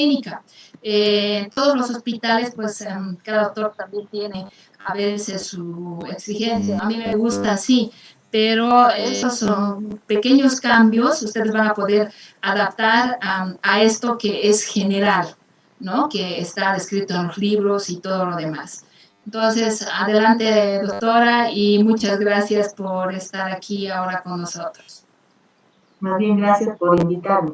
clínica. Todos los hospitales, pues cada doctor también tiene a veces su exigencia. A mí me gusta así, pero esos son pequeños cambios, ustedes van a poder adaptar a esto que es general, ¿no? Que está descrito en los libros y todo lo demás. Entonces, adelante, doctora, y muchas gracias por estar aquí ahora con nosotros. Más bien, gracias por invitarme.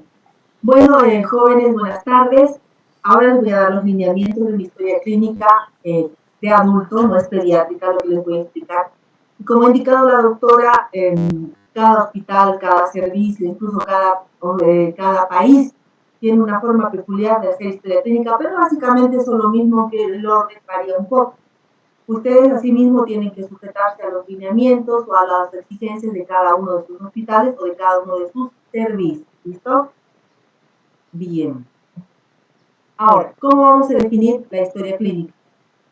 Bueno, jóvenes, buenas tardes. Ahora les voy a dar los lineamientos de mi historia clínica de adulto, no es pediátrica lo que les voy a explicar. Y como ha indicado la doctora, cada hospital, cada servicio, incluso cada país tiene una forma peculiar de hacer historia clínica, pero básicamente son lo mismo, que el orden varía un poco. Ustedes asimismo tienen que sujetarse a los lineamientos o a las exigencias de cada uno de sus hospitales o de cada uno de sus servicios. ¿Listo? Bien. Ahora, ¿cómo vamos a definir la historia clínica?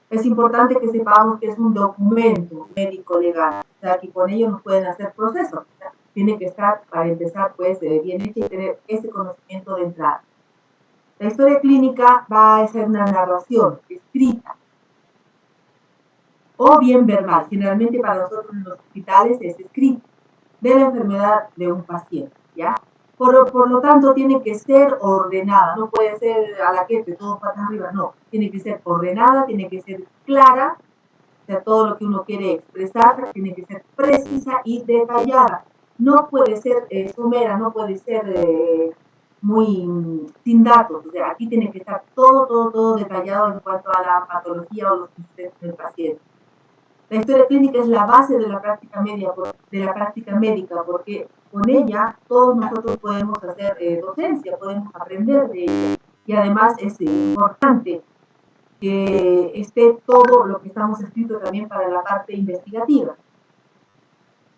Es importante que sepamos que es un documento médico legal, o sea, que con ello no pueden hacer procesos. O sea, tiene que estar, para empezar, pues, bien hecho y tener ese conocimiento de entrada. La historia clínica va a ser una narración escrita o bien verbal. Generalmente para nosotros en los hospitales es escrito de la enfermedad de un paciente, ¿ya? Por lo tanto, tiene que ser ordenada, no puede ser a la que todo patas arriba, no. Tiene que ser ordenada, tiene que ser clara, o sea, todo lo que uno quiere expresar tiene que ser precisa y detallada. No puede ser somera, no puede ser muy sin datos, o sea, aquí tiene que estar todo detallado en cuanto a la patología o los sucesos del paciente. La historia clínica es la base de la práctica médica, porque con ella todos nosotros podemos hacer docencia, podemos aprender de ella. Y además es importante que esté todo lo que estamos escrito también para la parte investigativa.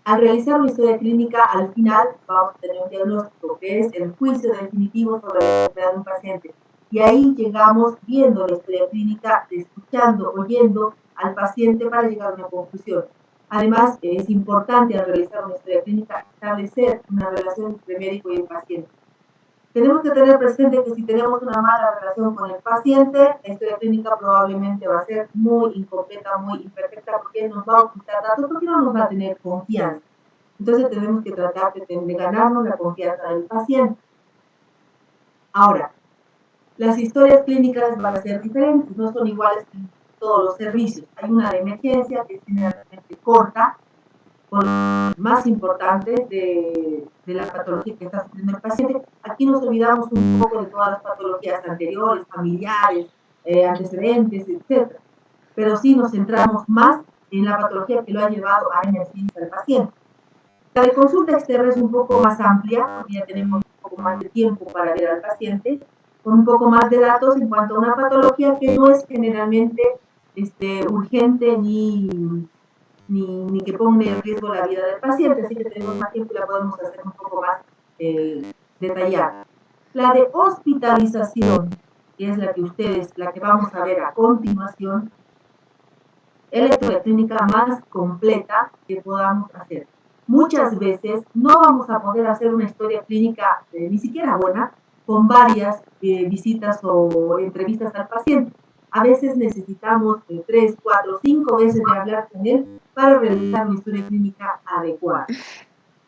Al realizar una historia clínica, al final vamos a tener un diagnóstico, que es el juicio definitivo sobre la enfermedad de un paciente. Y ahí llegamos viendo la historia clínica, escuchando, oyendo al paciente para llegar a una conclusión. Además, es importante al realizar una historia clínica establecer una relación entre médico y el paciente. Tenemos que tener presente que si tenemos una mala relación con el paciente, la historia clínica probablemente va a ser muy incompleta, muy imperfecta, porque nos va a ocultar datos, porque no nos va a tener confianza. Entonces tenemos que tratar de ganarnos la confianza del paciente. Ahora, las historias clínicas van a ser diferentes, no son iguales en todos los servicios. Hay una de emergencia que es generalmente corta, con los más importantes de la patología que está sufriendo el paciente. Aquí nos olvidamos un poco de todas las patologías anteriores, familiares, antecedentes, etc. Pero sí nos centramos más en la patología que lo ha llevado a emergencia al paciente. La de consulta externa es un poco más amplia, porque ya tenemos un poco más de tiempo para ver al paciente, con un poco más de datos en cuanto a una patología que no es generalmente urgente ni que ponga en riesgo la vida del paciente, así que tenemos más tiempo y la podemos hacer un poco más detallada. La de hospitalización, que es la que vamos a ver a continuación, es la historia clínica más completa que podamos hacer. Muchas veces no vamos a poder hacer una historia clínica ni siquiera buena con varias visitas o entrevistas al paciente. A veces necesitamos 3, 4, 5 veces de hablar con él para realizar una historia clínica adecuada.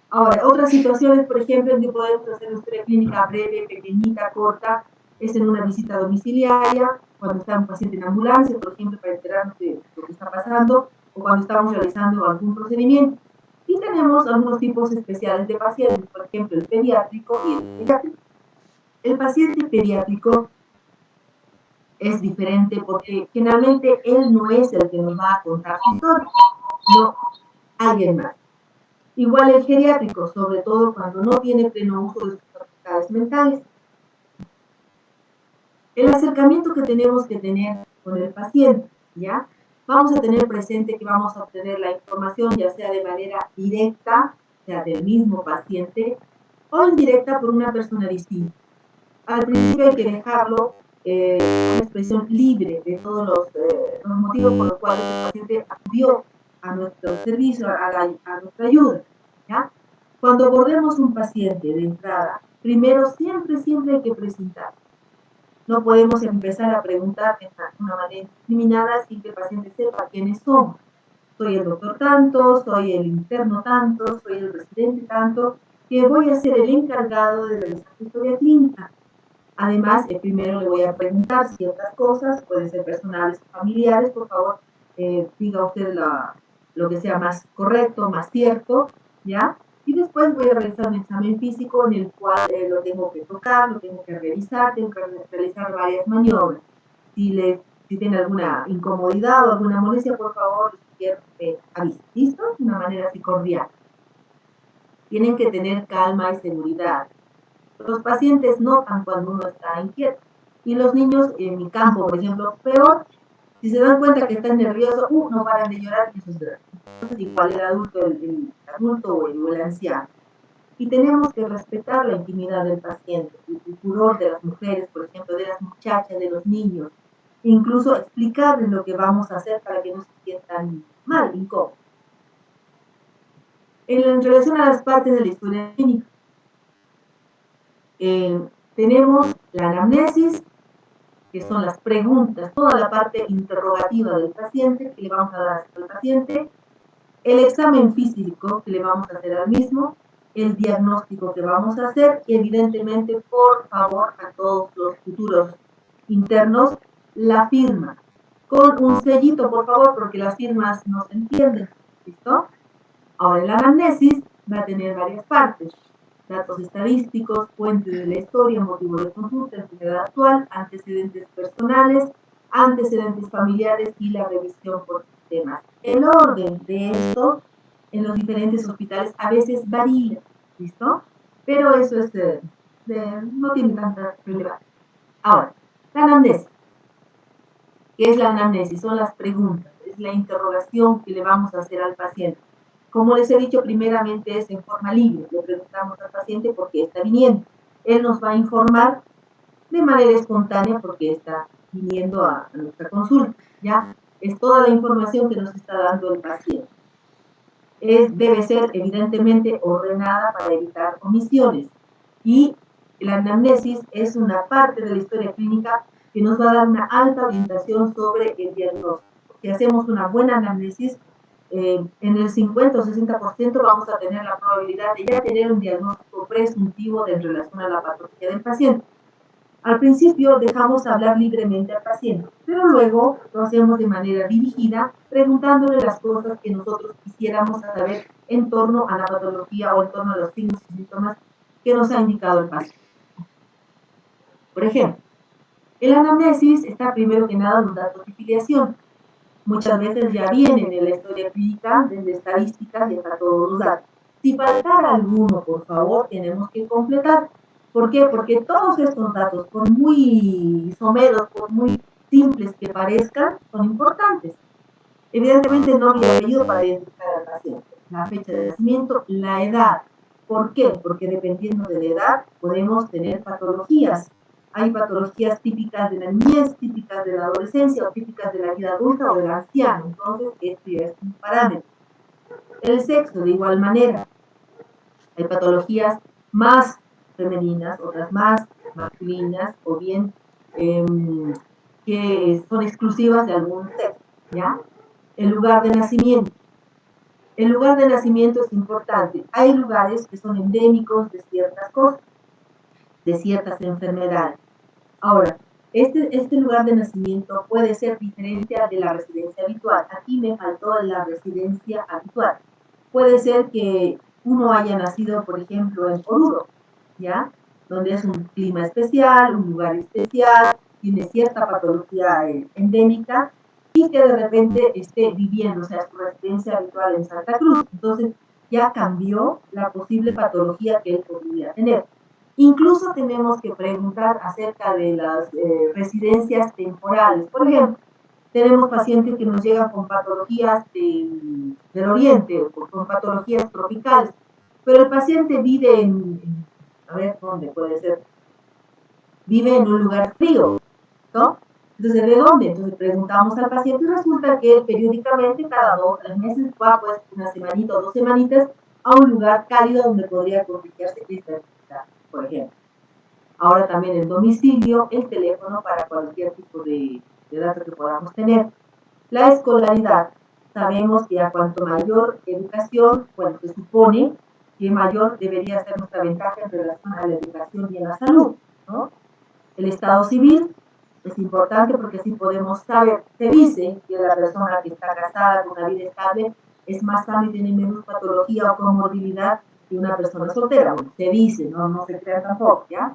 Ahora, otras situaciones, por ejemplo, en que podemos hacer una historia clínica breve, pequeñita, corta, es en una visita domiciliaria, cuando está un paciente en ambulancia, por ejemplo, para enterarnos de lo que está pasando, o cuando estamos realizando algún procedimiento. Y tenemos algunos tipos especiales de pacientes, por ejemplo, el pediátrico y el pediátrico. El paciente pediátrico es diferente porque generalmente él no es el que nos va a contar su historia, sino alguien más. Igual el geriátrico, sobre todo cuando no tiene pleno uso de sus facultades mentales. El acercamiento que tenemos que tener con el paciente, ¿ya? Vamos a tener presente que vamos a obtener la información ya sea de manera directa, o sea, del mismo paciente, o indirecta por una persona distinta. Al principio hay que dejarlo una expresión libre de todos los motivos por los cuales el paciente acudió a nuestro servicio, a nuestra ayuda, ¿ya? Cuando abordemos un paciente de entrada, primero siempre hay que presentar No podemos empezar a preguntar de una manera indiscriminada sin que el paciente sepa quiénes somos. Soy el doctor tanto, soy el interno tanto, soy el residente tanto, que voy a ser el encargado de realizar su historia clínica. Además, primero le voy a preguntar ciertas cosas, pueden ser personales o familiares, por favor, diga usted lo que sea más correcto, más cierto, ¿ya? Y después voy a realizar un examen físico en el cual lo tengo que tocar, lo tengo que revisar, tengo que realizar varias maniobras. Si tiene alguna incomodidad o alguna molestia, por favor, avise. ¿Listo? De una manera así cordial. Tienen que tener calma y seguridad. Los pacientes notan cuando uno está inquieto. Y los niños, en mi campo, por ejemplo, peor, si se dan cuenta que están nerviosos, no paran de llorar, y eso es grave. Entonces, igual el adulto o el anciano. Y tenemos que respetar la intimidad del paciente, el pudor de las mujeres, por ejemplo, de las muchachas, de los niños. Incluso explicarles lo que vamos a hacer para que no se sientan mal, incómodos. En relación a las partes de la historia clínica, tenemos la anamnesis, que son las preguntas, toda la parte interrogativa del paciente que le vamos a dar al paciente, el examen físico que le vamos a hacer al mismo, el diagnóstico que vamos a hacer y evidentemente, por favor, a todos los futuros internos, la firma, con un sellito, por favor, porque las firmas no se entienden, ¿listo? Ahora, la anamnesis va a tener varias partes: datos estadísticos, fuente de la historia, motivo de consulta, enfermedad actual, antecedentes personales, antecedentes familiares y la revisión por sistemas. El orden de esto en los diferentes hospitales a veces varía, ¿listo? Pero eso no tiene tanta relevancia. Ahora, la anamnesis. ¿Qué es la anamnesis? Son las preguntas, es la interrogación que le vamos a hacer al paciente. Como les he dicho, primeramente es en forma libre. Le preguntamos al paciente por qué está viniendo. Él nos va a informar de manera espontánea porque está viniendo a nuestra consulta, ¿ya? Es toda la información que nos está dando el paciente. Debe ser evidentemente ordenada para evitar omisiones. Y la anamnesis es una parte de la historia clínica que nos va a dar una alta orientación sobre el diagnóstico. Si hacemos una buena anamnesis, en el 50 o 60% vamos a tener la probabilidad de ya tener un diagnóstico presuntivo en relación a la patología del paciente. Al principio dejamos hablar libremente al paciente, pero luego lo hacemos de manera dirigida, preguntándole las cosas que nosotros quisiéramos saber en torno a la patología o en torno a los signos y síntomas que nos ha indicado el paciente. Por ejemplo, el anamnesis está primero que nada los datos de filiación. Muchas veces ya vienen en la historia clínica, desde estadísticas y hasta todos los datos. Si faltara alguno, por favor, tenemos que completar. ¿Por qué? Porque todos estos datos, por muy someros, por muy simples que parezcan, son importantes. Evidentemente, nombre y apellido para identificar al paciente, la fecha de nacimiento, la edad. ¿Por qué? Porque dependiendo de la edad podemos tener patologías. Hay patologías típicas de la niñez, típicas de la adolescencia o típicas de la vida adulta o del anciano. Entonces, esto ya es un parámetro. El sexo, de igual manera. Hay patologías más femeninas, otras más masculinas, o bien que son exclusivas de algún sexo, ¿ya? El lugar de nacimiento. El lugar de nacimiento es importante. Hay lugares que son endémicos de ciertas cosas, de ciertas enfermedades. Ahora, este lugar de nacimiento puede ser diferente al de la residencia habitual. Aquí me faltó la residencia habitual. Puede ser que uno haya nacido, por ejemplo, en Oruro, ¿ya? Donde es un clima especial, un lugar especial, tiene cierta patología endémica, y que de repente esté viviendo, o sea, su residencia habitual en Santa Cruz. Entonces, ya cambió la posible patología que él podría tener. Incluso tenemos que preguntar acerca de las residencias temporales. Por ejemplo, tenemos pacientes que nos llegan con patologías del oriente o con patologías tropicales, pero el paciente vive a ver, ¿dónde puede ser? Vive en un lugar frío, ¿no? Entonces, ¿de dónde? Entonces preguntamos al paciente y resulta que periódicamente, cada 2 o 3 meses, va pues una semanita o 2 semanitas a un lugar cálido donde podría contagiarse esta enfermedad, por ejemplo. ahora también el domicilio, el teléfono para cualquier tipo de datos que podamos tener. La escolaridad, sabemos que a cuanto mayor educación, bueno, se supone que mayor debería ser nuestra ventaja en relación a la educación y a la salud, ¿no? El estado civil es importante porque así podemos saber, se dice que la persona que está casada con una vida estable es más sana y tiene menos patología o comorbilidad que una persona soltera. Bueno, se dice, no se crea tampoco, ¿ya?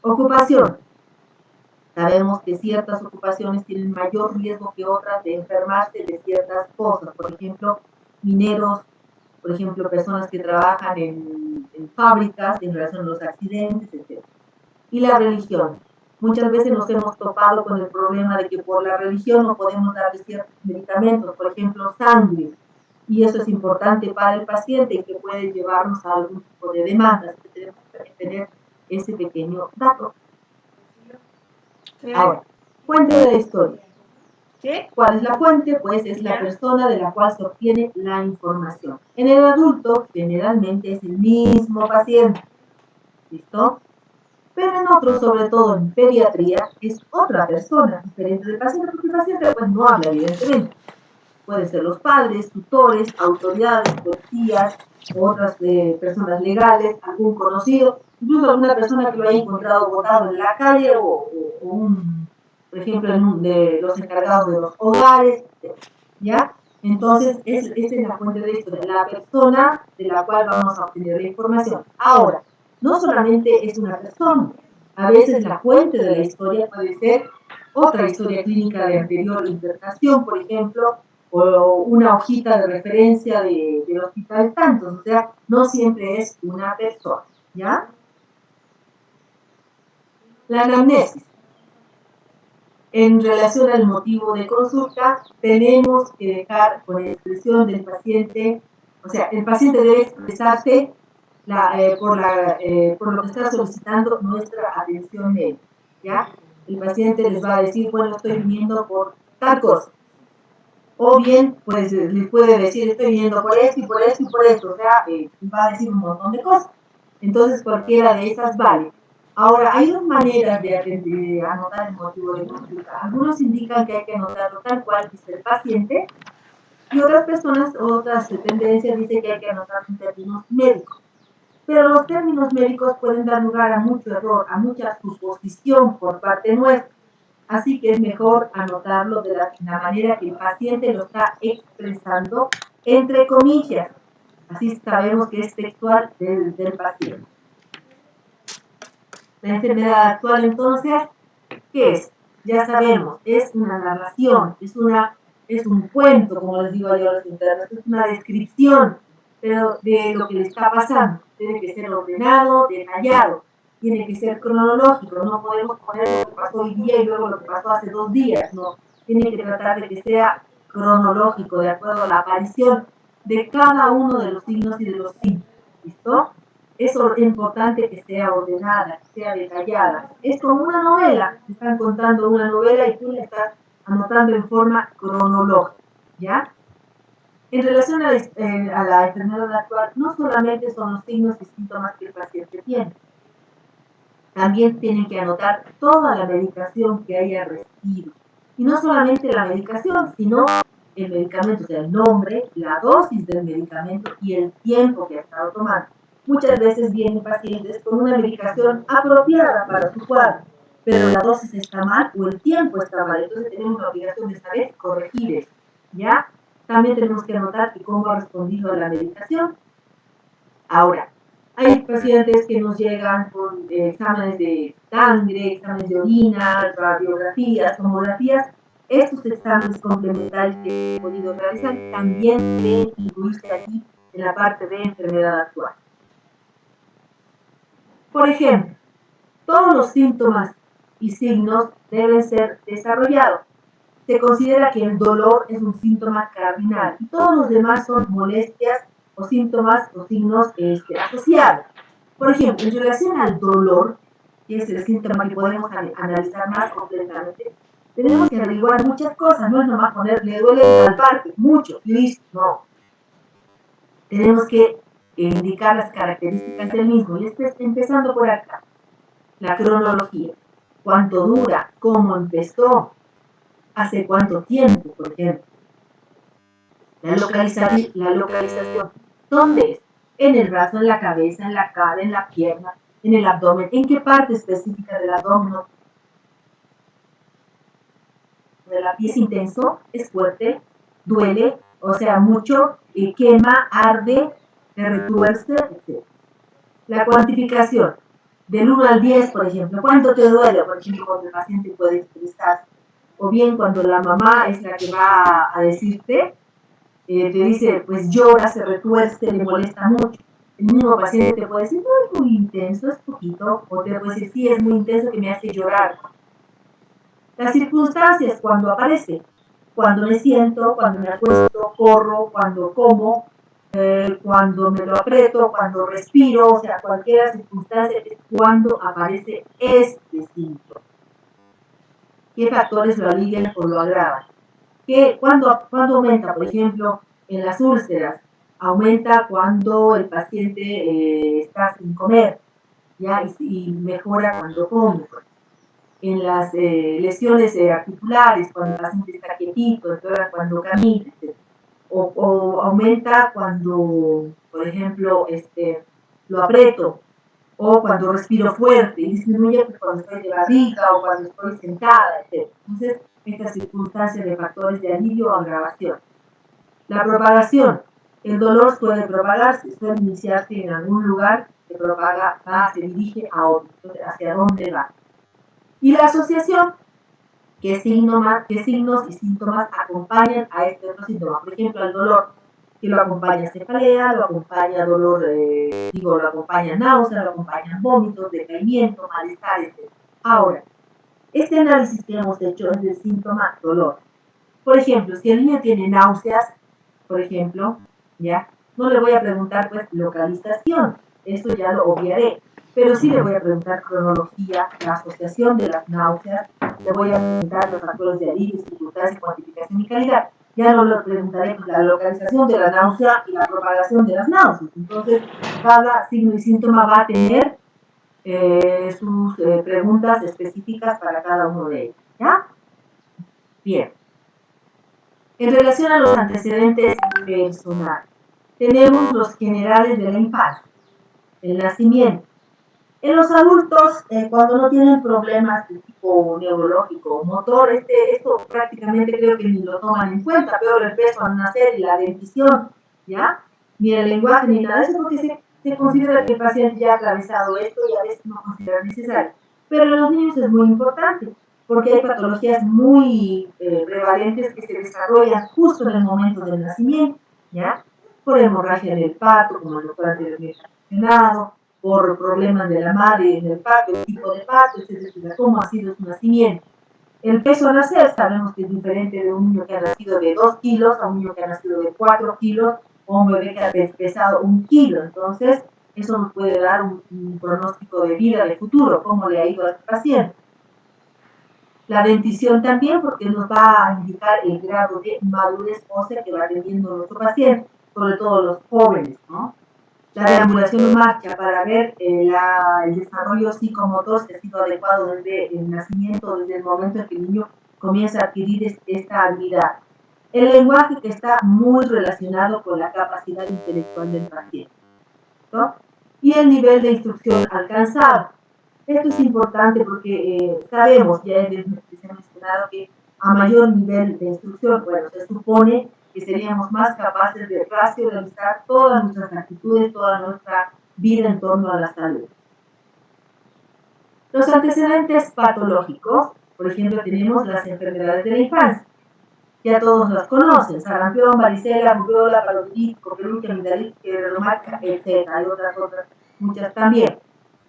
Ocupación. Sabemos que ciertas ocupaciones tienen mayor riesgo que otras de enfermarse de ciertas cosas. Por ejemplo, mineros, por ejemplo, personas que trabajan en fábricas en relación a los accidentes, etc. Y la religión. Muchas veces nos hemos topado con el problema de que por la religión no podemos darle ciertos medicamentos, por ejemplo, sangre. Y eso es importante para el paciente y que puede llevarnos a algún tipo de demandas. Que tenemos que tener ese pequeño dato. Ahora, fuente de la historia. ¿Qué? ¿Cuál es la fuente? Pues es la persona de la cual se obtiene la información. En el adulto, generalmente es el mismo paciente. ¿Listo? Pero en otros, sobre todo en pediatría, es otra persona diferente del paciente, porque el paciente pues no habla, evidentemente. Pueden ser los padres, tutores, autoridades, policías, otras personas legales, algún conocido, incluso alguna persona que lo haya encontrado botado en la calle o por ejemplo, de los encargados de los hogares, ¿ya? Entonces, esta es la fuente de la historia, la persona de la cual vamos a obtener la información. Ahora, no solamente es una persona, a veces la fuente de la historia puede ser otra historia clínica de anterior internación, por ejemplo, o una hojita de referencia del hospital tantos, o sea, no siempre es una persona, ¿ya? La anamnesis. En relación al motivo de consulta, tenemos que dejar con la expresión del paciente, o sea, el paciente debe expresarse por lo que está solicitando nuestra atención médica, ¿ya? El paciente les va a decir, bueno, estoy viniendo por tal cosa. O bien, pues les puede decir, estoy viniendo por esto y por esto y por esto, o sea, va a decir un montón de cosas. Entonces, cualquiera de esas vale. Ahora, hay dos maneras de anotar el motivo de consulta. Algunos indican que hay que anotarlo tal cual dice el paciente, y otras personas, otras tendencias dicen que hay que anotarlo en términos médicos. Pero los términos médicos pueden dar lugar a mucho error, a mucha suposición por parte nuestra. Así que es mejor anotarlo de la manera que el paciente lo está expresando, entre comillas. Así sabemos que es textual del paciente. La enfermedad actual, entonces, ¿qué es? Ya sabemos, es una narración, es un cuento, como les digo yo a los internos, es una descripción, pero de lo que le está pasando. Tiene que ser ordenado, detallado, tiene que ser cronológico, no podemos poner lo que pasó hoy día y luego lo que pasó hace 2 días, no. Tiene que tratar de que sea cronológico, de acuerdo a la aparición de cada uno de los signos y de los síntomas. ¿Listo? Es importante que sea ordenada, que sea detallada. Es como una novela, te están contando una novela y tú la estás anotando en forma cronológica, ¿ya? En relación a la enfermedad actual, no solamente son los signos y síntomas que el paciente tiene, también tienen que anotar toda la medicación que haya recibido. Y no solamente la medicación, sino el medicamento, o sea, el nombre, la dosis del medicamento y el tiempo que ha estado tomando. Muchas veces vienen pacientes con una medicación apropiada para su cuadro, pero la dosis está mal o el tiempo está mal. Entonces tenemos la obligación de saber corregir eso, ¿ya? También tenemos que anotar cómo ha respondido a la medicación. Ahora, hay pacientes que nos llegan con exámenes de sangre, exámenes de orina, radiografías, tomografías. Estos exámenes complementarios que he podido realizar también deben incluirse aquí en la parte de enfermedad actual. Por ejemplo, todos los síntomas y signos deben ser desarrollados. Se considera que el dolor es un síntoma cardinal y todos los demás son molestias o síntomas o signos asociados. Por ejemplo, en relación al dolor, que es el síntoma que podemos analizar más completamente, tenemos que averiguar muchas cosas, no es nomás poner, le duele tal parte, mucho, listo, no. Tenemos que indicar las características del mismo, y empezando por acá. La cronología, cuánto dura, cómo empezó, hace cuánto tiempo, por ejemplo. La localización, ¿dónde es? En el brazo, en la cabeza, en la cara, en la pierna, en el abdomen, ¿en qué parte específica del abdomen? De la piel es intenso, es fuerte, duele, o sea, mucho, quema, arde, se retuerce, etc. La cuantificación, del 1 al 10, por ejemplo, ¿cuánto te duele? Por ejemplo, cuando el paciente puede expresar, o bien cuando la mamá es la que va a decirte, te dice, pues llora, se retuerce, le molesta mucho. El mismo paciente te puede decir, no es muy intenso, es poquito, o te puede decir, sí, es muy intenso que me hace llorar. Las circunstancias, cuando aparece, cuando me siento, cuando me acuesto, corro, cuando como, cuando me lo aprieto, cuando respiro, o sea, cualquier circunstancia es cuando aparece este síntoma. ¿Qué factores lo alivian o lo agravan? ¿Cuándo aumenta? Por ejemplo, en las úlceras, aumenta cuando el paciente está sin comer, ¿ya? Y mejora cuando come. En las lesiones articulares, cuando el paciente está quietito, cuando camina, etc. O aumenta cuando, por ejemplo, lo aprieto, o cuando respiro fuerte, y disminuye cuando estoy de barriga o cuando estoy sentada, etc. Entonces, estas circunstancias de factores de alivio o agravación. La propagación. El dolor suele propagarse, suele iniciarse en algún lugar, se propaga, se dirige a otro. Entonces, ¿hacia dónde va? Y la asociación, ¿qué signos y síntomas acompañan a este otro síntoma? Por ejemplo, el dolor, que lo acompaña cefalea, lo acompaña dolor, lo acompaña náusea, lo acompañan vómitos, decaimiento, malestar, etc. Ahora, este análisis que hemos hecho es del síntoma dolor. Por ejemplo, si el niño tiene náuseas, por ejemplo, ¿ya? No le voy a preguntar, pues, localización, eso ya lo obviaré, pero sí le voy a preguntar cronología, la asociación de las náuseas, le voy a preguntar los factores de alivio, dificultades, cuantificación y calidad. Ya no le preguntaré pues, la localización de la náusea y la propagación de las náuseas. Entonces, cada signo y síntoma va a tener sus preguntas específicas para cada uno de ellos, ¿ya? Bien. En relación a los antecedentes personales, tenemos los generales de la infancia, el nacimiento. En los adultos, cuando no tienen problemas de tipo neurológico o motor, esto prácticamente creo que ni lo toman en cuenta, peor el peso al nacer y la dentición, ¿ya? Ni el lenguaje ni nada de eso, porque se considera que el paciente ya ha atravesado esto y a veces no considera necesario. Pero en los niños es muy importante, porque hay patologías muy prevalentes que se desarrollan justo en el momento del nacimiento, ¿ya? Por hemorragia del parto, como el doctor anteriormente ha mencionado, por problemas de la madre en el parto, el tipo de parto, etcétera, cómo ha sido su nacimiento. El peso al nacer sabemos que es diferente de un niño que ha nacido de 2 kilos a un niño que ha nacido de 4 kilos o un bebé que ha pesado 1 kilo. Entonces, eso nos puede dar un pronóstico de vida, de futuro, cómo le ha ido a este paciente. La dentición también, porque nos va a indicar el grado de madurez ósea que va teniendo nuestro paciente, sobre todo los jóvenes, ¿no? La deambulación en marcha para ver el desarrollo psicomotor si ha sido adecuado desde el nacimiento, desde el momento en que el niño comienza a adquirir esta habilidad. El lenguaje que está muy relacionado con la capacidad intelectual del paciente, ¿no? Y el nivel de instrucción alcanzado. Esto es importante porque sabemos, ya se ha mencionado, que a mayor nivel de instrucción, bueno, se supone que seríamos más capaces de racionalizar todas nuestras actitudes, toda nuestra vida en torno a la salud. Los antecedentes patológicos, por ejemplo, tenemos las enfermedades de la infancia. Ya todos las conocen: sarampión, varicela, rubiola, parotiditis, coqueluche, amigdalitis, fiebre reumática, etc. Hay otras muchas también.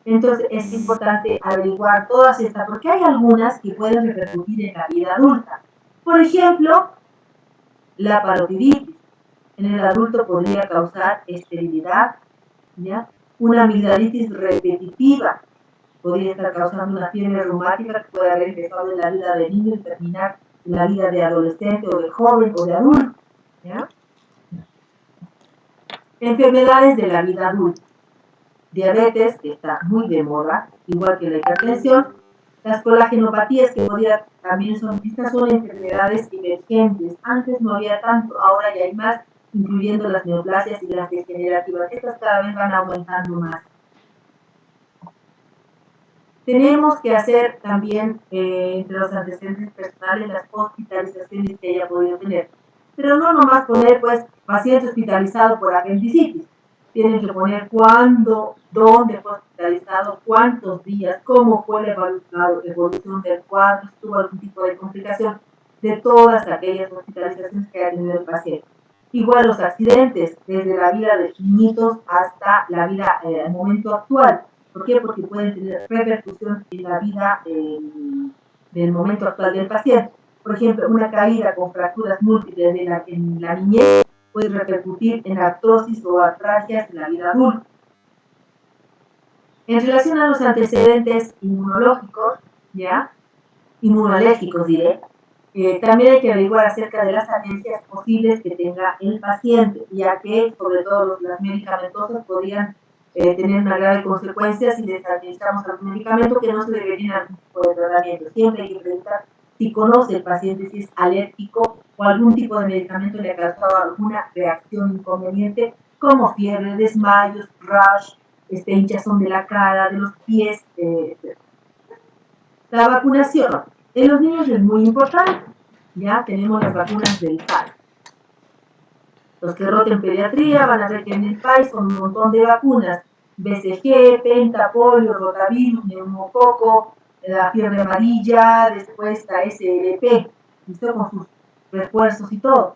Entonces es importante averiguar todas estas, porque hay algunas que pueden repercutir en la vida adulta. Por ejemplo, la parotiditis en el adulto podría causar esterilidad, ¿ya? Una amigdalitis repetitiva podría estar causando una fiebre reumática que puede haber empezado en la vida de niño y terminar en la vida de adolescente o de joven o de adulto, ¿ya? Enfermedades de la vida adulta. diabetes, que está muy de moda, igual que la hipertensión, las colagenopatías que también estas son enfermedades emergentes. Antes no había tanto, ahora ya hay más, incluyendo las neoplasias y las degenerativas. Estas cada vez van aumentando más. Tenemos que hacer también, entre los antecedentes personales, las hospitalizaciones que haya podido tener. Pero no nomás poner, pues, paciente hospitalizado por apendicitis. Tienen que poner cuándo, dónde fue hospitalizado, cuántos días, cómo fue la evolución del cuadro, si tuvo algún tipo de complicación de todas aquellas hospitalizaciones que haya tenido el paciente. Igual los accidentes, desde la vida de niñitos hasta la vida al momento actual. ¿Por qué? Porque pueden tener repercusión en la vida del momento actual del paciente. Por ejemplo, una caída con fracturas múltiples en la niñez puede repercutir en artrosis o artralgias en la vida adulta. En relación a los antecedentes inmunológicos, ¿ya? Inmunológicos diré, también hay que averiguar acerca de las alergias posibles que tenga el paciente, ya que sobre todo las medicamentosas podrían tener una grave consecuencia si les administramos algún medicamento que no se debería algún tipo de tratamiento. Siempre hay que preguntar si conoce el paciente si es alérgico o algún tipo de medicamento le ha causado alguna reacción inconveniente, como fiebre, desmayos, rash, hinchazón de la cara, de los pies, etc. La vacunación en los niños es muy importante. Ya tenemos las vacunas del PAI. Los que roten pediatría van a ver que en el PAI son un montón de vacunas. BCG, penta, polio, rotavirus, neumococo, la fiebre amarilla, después la SLP, ¿listo? Con sus refuerzos y todo.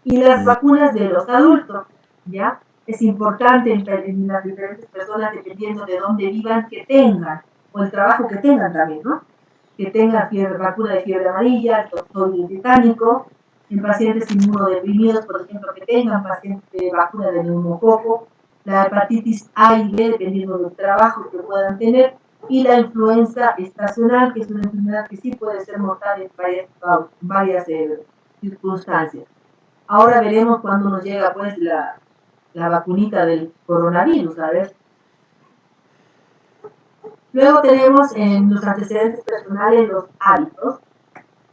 Y las vacunas de los adultos, ¿ya? Es importante en las diferentes personas, dependiendo de dónde vivan, que tengan, o el trabajo que tengan también, ¿no? Que tengan vacuna de fiebre amarilla, el toxoide tetánico, en pacientes inmunodeprimidos, por ejemplo, que tengan vacuna de neumococo, la hepatitis A y B, dependiendo del trabajo que puedan tener, y la influenza estacional, que es una enfermedad que sí puede ser mortal en varias circunstancias. Ahora veremos cuándo nos llega pues la vacunita del coronavirus, a ver. Luego tenemos en los antecedentes personales los hábitos,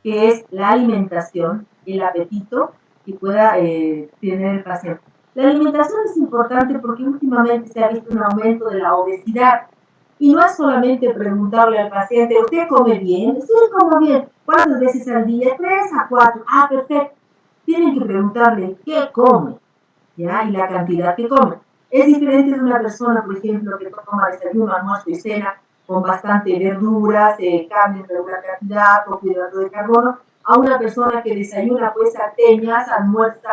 que es la alimentación, el apetito que pueda tener el paciente. La alimentación es importante porque últimamente se ha visto un aumento de la obesidad. Y no es solamente preguntarle al paciente, ¿usted come bien? Sí, como bien. ¿Cuántas veces al día? 3 a 4. Ah, perfecto. Tienen que preguntarle qué come, ¿ya? Y la cantidad que come. Es diferente de una persona, por ejemplo, que toma desayuno, almuerzo y cena con bastante verduras, carne en regular cantidad, con hidrato de carbono, a una persona que desayuna pues salteñas, almuerza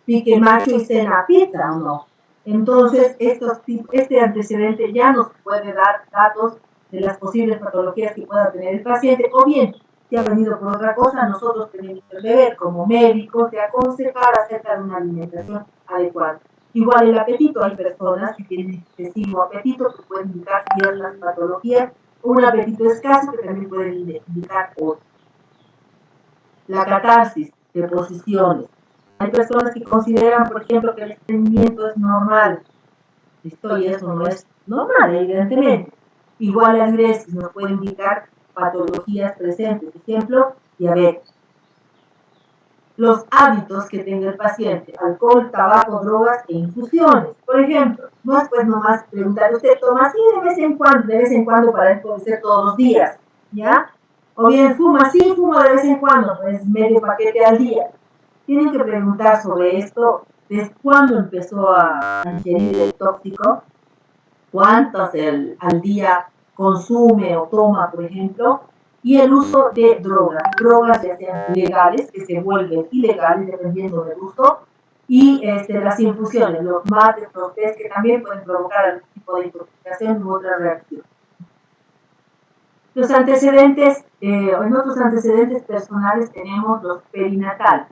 pique macho y cena pizza, ¿o no? Entonces, este antecedente ya nos puede dar datos de las posibles patologías que pueda tener el paciente, o bien, si ha venido por otra cosa, nosotros tenemos el deber como médicos de aconsejar acerca de una alimentación adecuada. Igual el apetito, hay personas que tienen excesivo apetito que pueden indicar ciertas patologías, o un apetito escaso que también puede indicar otras. La catarsis de posiciones. Hay personas que consideran, por ejemplo, que el estreñimiento es normal. Esto y eso no es normal, evidentemente. Igual la diuresis nos puede indicar patologías presentes. Ejemplo, diabetes. Los hábitos que tenga el paciente, alcohol, tabaco, drogas e infusiones. Por ejemplo, no es pues nomás preguntar, ¿usted toma así de vez en cuando para él puede ser todos los días? ¿Ya? O bien, fuma, sí, fuma de vez en cuando, pues medio paquete al día. Tienen que preguntar sobre esto, desde cuándo empezó a ingerir el tóxico, cuántas al día consume o toma, por ejemplo, y el uso de drogas ya sean legales, que se vuelven ilegales dependiendo del uso, y las infusiones, los mates, los tés, que también pueden provocar algún tipo de intoxicación u otra reacción. Los antecedentes, en otros antecedentes personales tenemos los perinatales.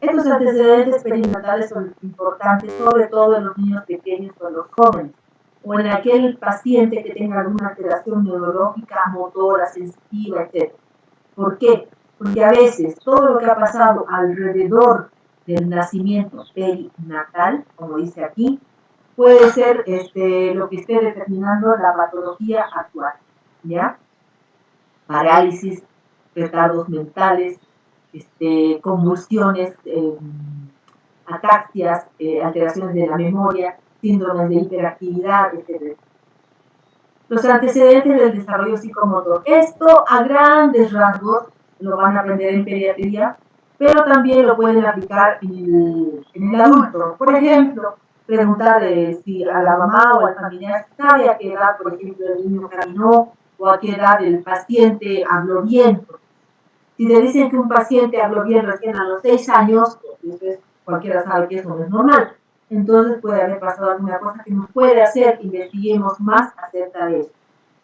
Estos antecedentes perinatales son importantes, sobre todo en los niños pequeños o en los jóvenes, o en aquel paciente que tenga alguna alteración neurológica, motora, sensitiva, etc. ¿Por qué? Porque a veces todo lo que ha pasado alrededor del nacimiento perinatal, como dice aquí, puede ser lo que esté determinando la patología actual, ¿ya? Parálisis, retardos mentales, convulsiones, ataxias, alteraciones de la memoria, síndromes de hiperactividad, etc. Los antecedentes del desarrollo psicomotor. Esto a grandes rasgos lo van a aprender en pediatría, pero también lo pueden aplicar en el adulto. Por ejemplo, preguntar si a la mamá o al familiar sabe a qué edad, por ejemplo, el niño caminó o a qué edad el paciente habló bien. Si te dicen que un paciente habló bien recién a los 6 años, pues cualquiera sabe que eso no es normal. Entonces puede haber pasado alguna cosa que nos puede hacer que investiguemos más acerca de eso.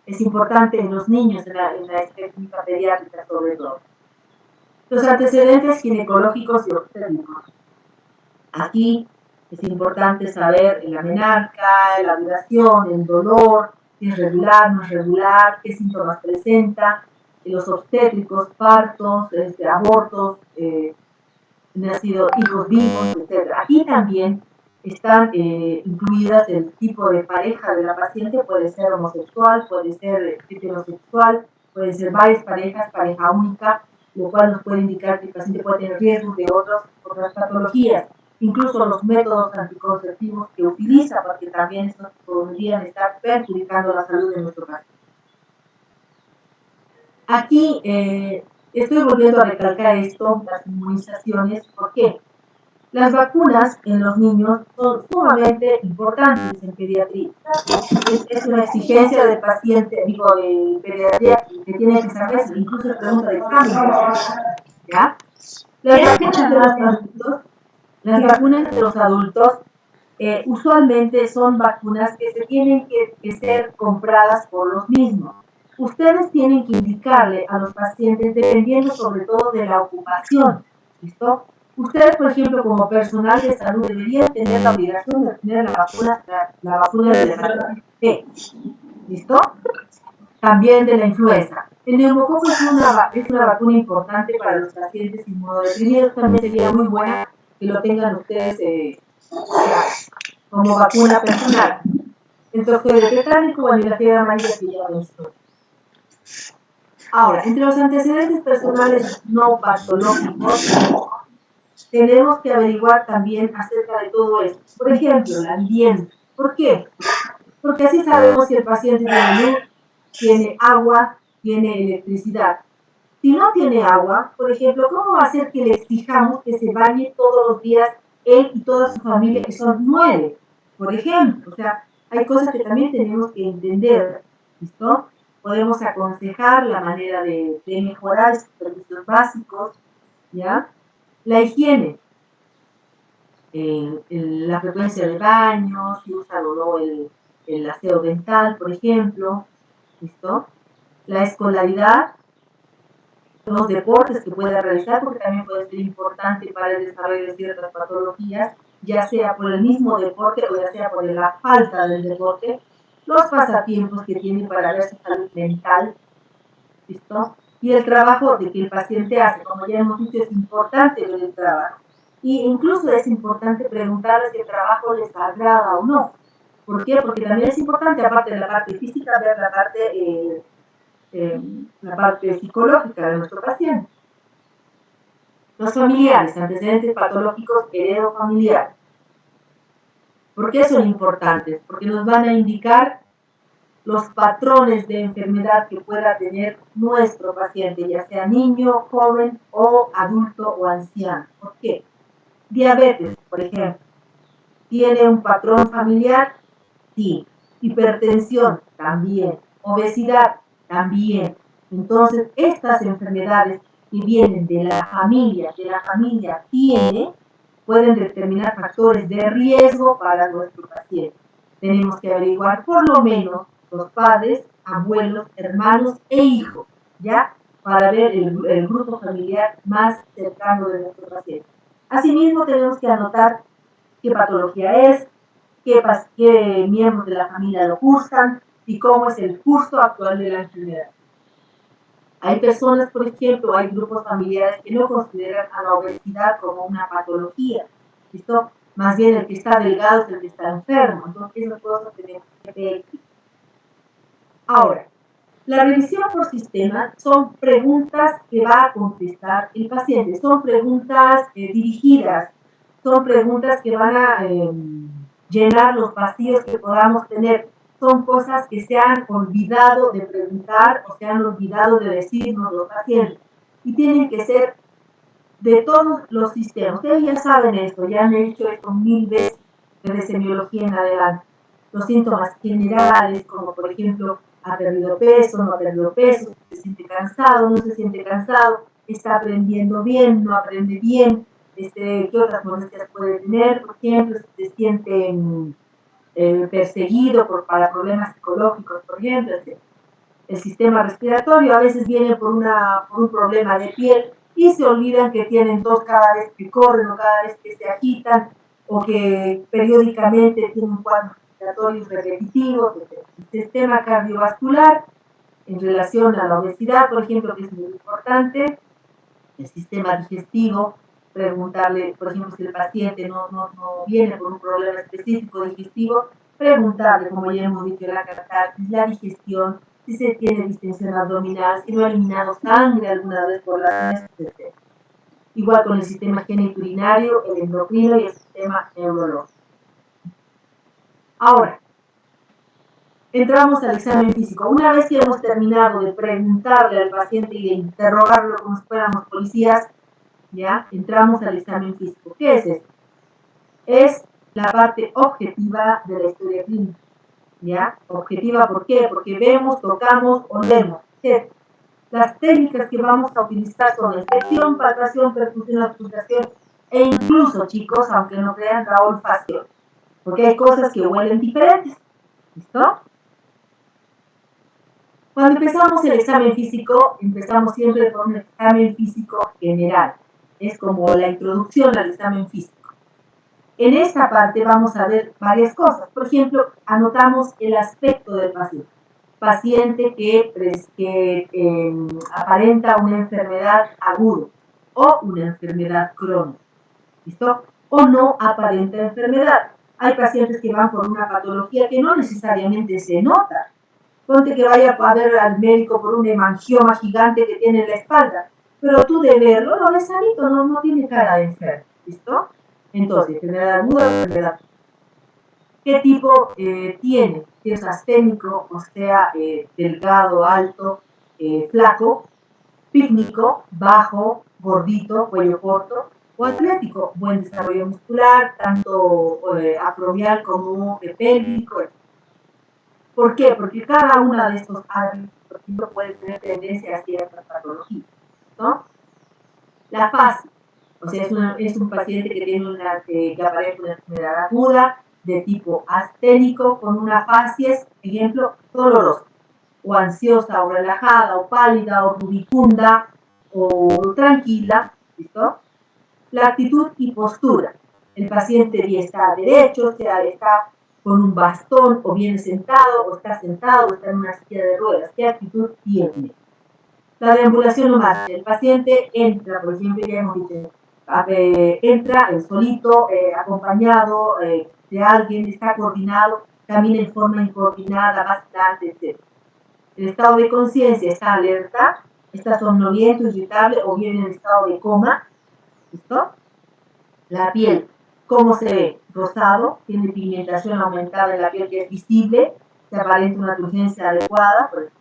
Es importante en los niños, en la clínica pediátrica sobre todo. Los antecedentes ginecológicos y obstétricos. Aquí es importante saber la menarca, la duración, el dolor, si es regular, no es regular, qué síntomas presenta, los obstétricos, partos, abortos, nacido hijos vivos, etc. Aquí también están incluidas el tipo de pareja de la paciente, puede ser homosexual, puede ser heterosexual, puede ser varias parejas, pareja única, lo cual nos puede indicar que el paciente puede tener riesgos de otras patologías, incluso los métodos anticonceptivos que utiliza, porque también estos podrían estar perjudicando la salud de nuestro paciente. Aquí estoy volviendo a recalcar esto, las inmunizaciones, ¿por qué? Las vacunas en los niños son sumamente importantes en pediatría. Es una exigencia del paciente, digo, de pediatría, que tiene que saber, incluso es pregunta de examen, ¿ya? Las vacunas de los adultos usualmente son vacunas que se tienen que ser compradas por los mismos. Ustedes tienen que indicarle a los pacientes, dependiendo sobre todo de la ocupación, ¿listo? Ustedes, por ejemplo, como personal de salud, deberían tener la obligación de tener la vacuna de la hepatitis B, ¿listo? También de la influenza. El neumococo es una vacuna importante para los pacientes inmunodeprimidos, también sería muy buena que lo tengan ustedes como vacuna personal. El toxoide tetánico, bueno, y la fiebre amarilla que ya mencioné. Ahora, entre los antecedentes personales no patológicos, tenemos que averiguar también acerca de todo esto. Por ejemplo, la vivienda. ¿Por qué? Porque así sabemos si el paciente tiene luz, tiene agua, tiene electricidad. Si no tiene agua, por ejemplo, ¿cómo va a ser que le exijamos que se bañe todos los días él y toda su familia, que son 9, por ejemplo? O sea, hay cosas que también tenemos que entender, ¿listo? Podemos aconsejar la manera de mejorar estos servicios básicos, ¿ya? La higiene, la frecuencia de baños, si usa o no el aseo dental, por ejemplo, ¿listo? La escolaridad, los deportes que pueda realizar, porque también puede ser importante para el desarrollo de ciertas patologías, ya sea por el mismo deporte o ya sea por la falta del deporte, los pasatiempos que tiene para ver su salud mental, ¿listo? Y el trabajo de que el paciente hace, como ya hemos dicho, es importante ver el trabajo. Y incluso es importante preguntarles si el trabajo les agrada o no. ¿Por qué? Porque también es importante, aparte de la parte física, ver la parte psicológica de nuestro paciente. Los familiares, antecedentes patológicos heredofamiliares. ¿Por qué son importantes? Porque nos van a indicar los patrones de enfermedad que pueda tener nuestro paciente, ya sea niño, joven o adulto o anciano. ¿Por qué? Diabetes, por ejemplo. ¿Tiene un patrón familiar? Sí. Hipertensión, también. Obesidad, también. Entonces, estas enfermedades que vienen de la familia tiene, pueden determinar factores de riesgo para nuestro paciente. Tenemos que averiguar por lo menos los padres, abuelos, hermanos e hijos, ¿ya? Para ver el grupo familiar más cercano de nuestro paciente. Asimismo, tenemos que anotar qué patología es, qué miembros de la familia lo cursan y cómo es el curso actual de la enfermedad. Hay personas, por ejemplo, hay grupos familiares que no consideran a la obesidad como una patología, ¿listo? Más bien el que está delgado es el que está enfermo. Entonces esas cosas tenemos que ver. Ahora, la revisión por sistema son preguntas que va a contestar el paciente, son preguntas dirigidas, son preguntas que van a llenar los vacíos que podamos tener, son cosas que se han olvidado de preguntar o se han olvidado de decirnos los pacientes y tienen que ser de todos los sistemas. Ustedes ya saben esto, ya han hecho esto 1000 veces desde semiología en adelante. Los síntomas generales, como por ejemplo, ha perdido peso, no ha perdido peso, se siente cansado, no se siente cansado, está aprendiendo bien, no aprende bien, qué otras molestias puede tener, por ejemplo, si se siente perseguido para problemas psicológicos, por ejemplo, el sistema respiratorio a veces viene por un problema de piel y se olvidan que tienen tos cada vez que corren o cada vez que se agitan o que periódicamente tienen cuadros respiratorios repetitivos. El sistema cardiovascular en relación a la obesidad, por ejemplo, que es muy importante, el sistema digestivo, preguntarle, por ejemplo, si el paciente no viene por un problema específico digestivo, preguntarle, como ya hemos dicho, la catarsis, la digestión, si se tiene distensión abdominal, si no ha eliminado sangre alguna vez por las heces, etc. Igual con el sistema genitourinario, el endocrino y el sistema neurológico. Ahora, entramos al examen físico. Una vez que hemos terminado de preguntarle al paciente y de interrogarlo como si fuéramos policías, ¿ya? Entramos al examen físico. ¿Qué es esto? Es la parte objetiva de la historia clínica, ¿ya? Objetiva, ¿por qué? Porque vemos, tocamos, olemos, ¿cierto? Las técnicas que vamos a utilizar son inspección, palpación, percusión, auscultación e incluso, chicos, aunque no crean, la olfacción, porque hay cosas que huelen diferentes, ¿listo? Cuando empezamos el examen físico, empezamos siempre con un examen físico general. Es como la introducción al examen físico. En esta parte vamos a ver varias cosas. Por ejemplo, anotamos el aspecto del paciente. Paciente que aparenta una enfermedad aguda o una enfermedad crónica. ¿Listo? O no aparenta enfermedad. Hay pacientes que van por una patología que no necesariamente se nota. Ponte que vaya a ver al médico por un hemangioma gigante que tiene en la espalda, pero tú de verlo lo ves sanito, no tiene cara de enfermo. ¿Listo? Entonces, enfermedad aguda o enfermedad. ¿Qué tipo tiene? Si es asténico, o sea, delgado, alto, flaco, pícnico, bajo, gordito, cuello corto, o atlético, buen desarrollo muscular, tanto acromial como pélvico. ¿Por qué? Porque cada una de estos hábitos, por ejemplo, puede tener tendencia a ciertas patologías, ¿no? La fase, o sea, es un paciente que tiene que aparece una enfermedad aguda de tipo asténico con una facies, ejemplo, dolorosa, o ansiosa, o relajada, o pálida, o rubicunda, o tranquila, ¿listo? La actitud y postura. El paciente ya está derecho, o sea, está con un bastón, o viene sentado, o está en una silla de ruedas. ¿Qué actitud tiene? La deambulación o marcha. El paciente entra, por ejemplo, ya hemos dicho, entra solito, acompañado de alguien, está coordinado, camina en forma incoordinada, bastante, etc. El estado de conciencia está alerta, está somnoliento, irritable o bien en estado de coma. ¿Listo? La piel, ¿cómo se ve? Rosado, tiene pigmentación aumentada en la piel que es visible, se aparenta una turgencia adecuada, por ejemplo.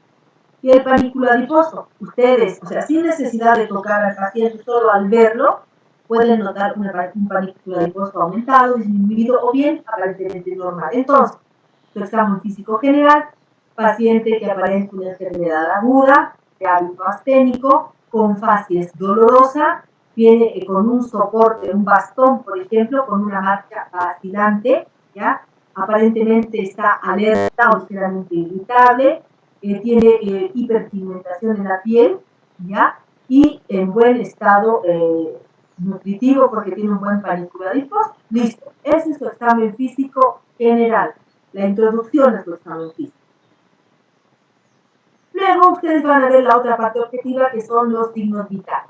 Y el panículo adiposo, ustedes, o sea, sin necesidad de tocar al paciente, solo al verlo, pueden notar un panículo adiposo aumentado, disminuido o bien aparentemente normal. Entonces, su examen físico general, paciente que aparenta una enfermedad aguda, de hábito asténico, con facies dolorosa, viene con un soporte, un bastón, por ejemplo, con una marcha vacilante, ¿ya? Aparentemente está alerta o ligeramente irritable, tiene hiperpigmentación en la piel, ¿ya? Y en buen estado nutritivo porque tiene un buen panículo adiposo. Listo, ese es su examen físico general, la introducción a su examen físico. Luego ustedes van a ver la otra parte objetiva que son los signos vitales.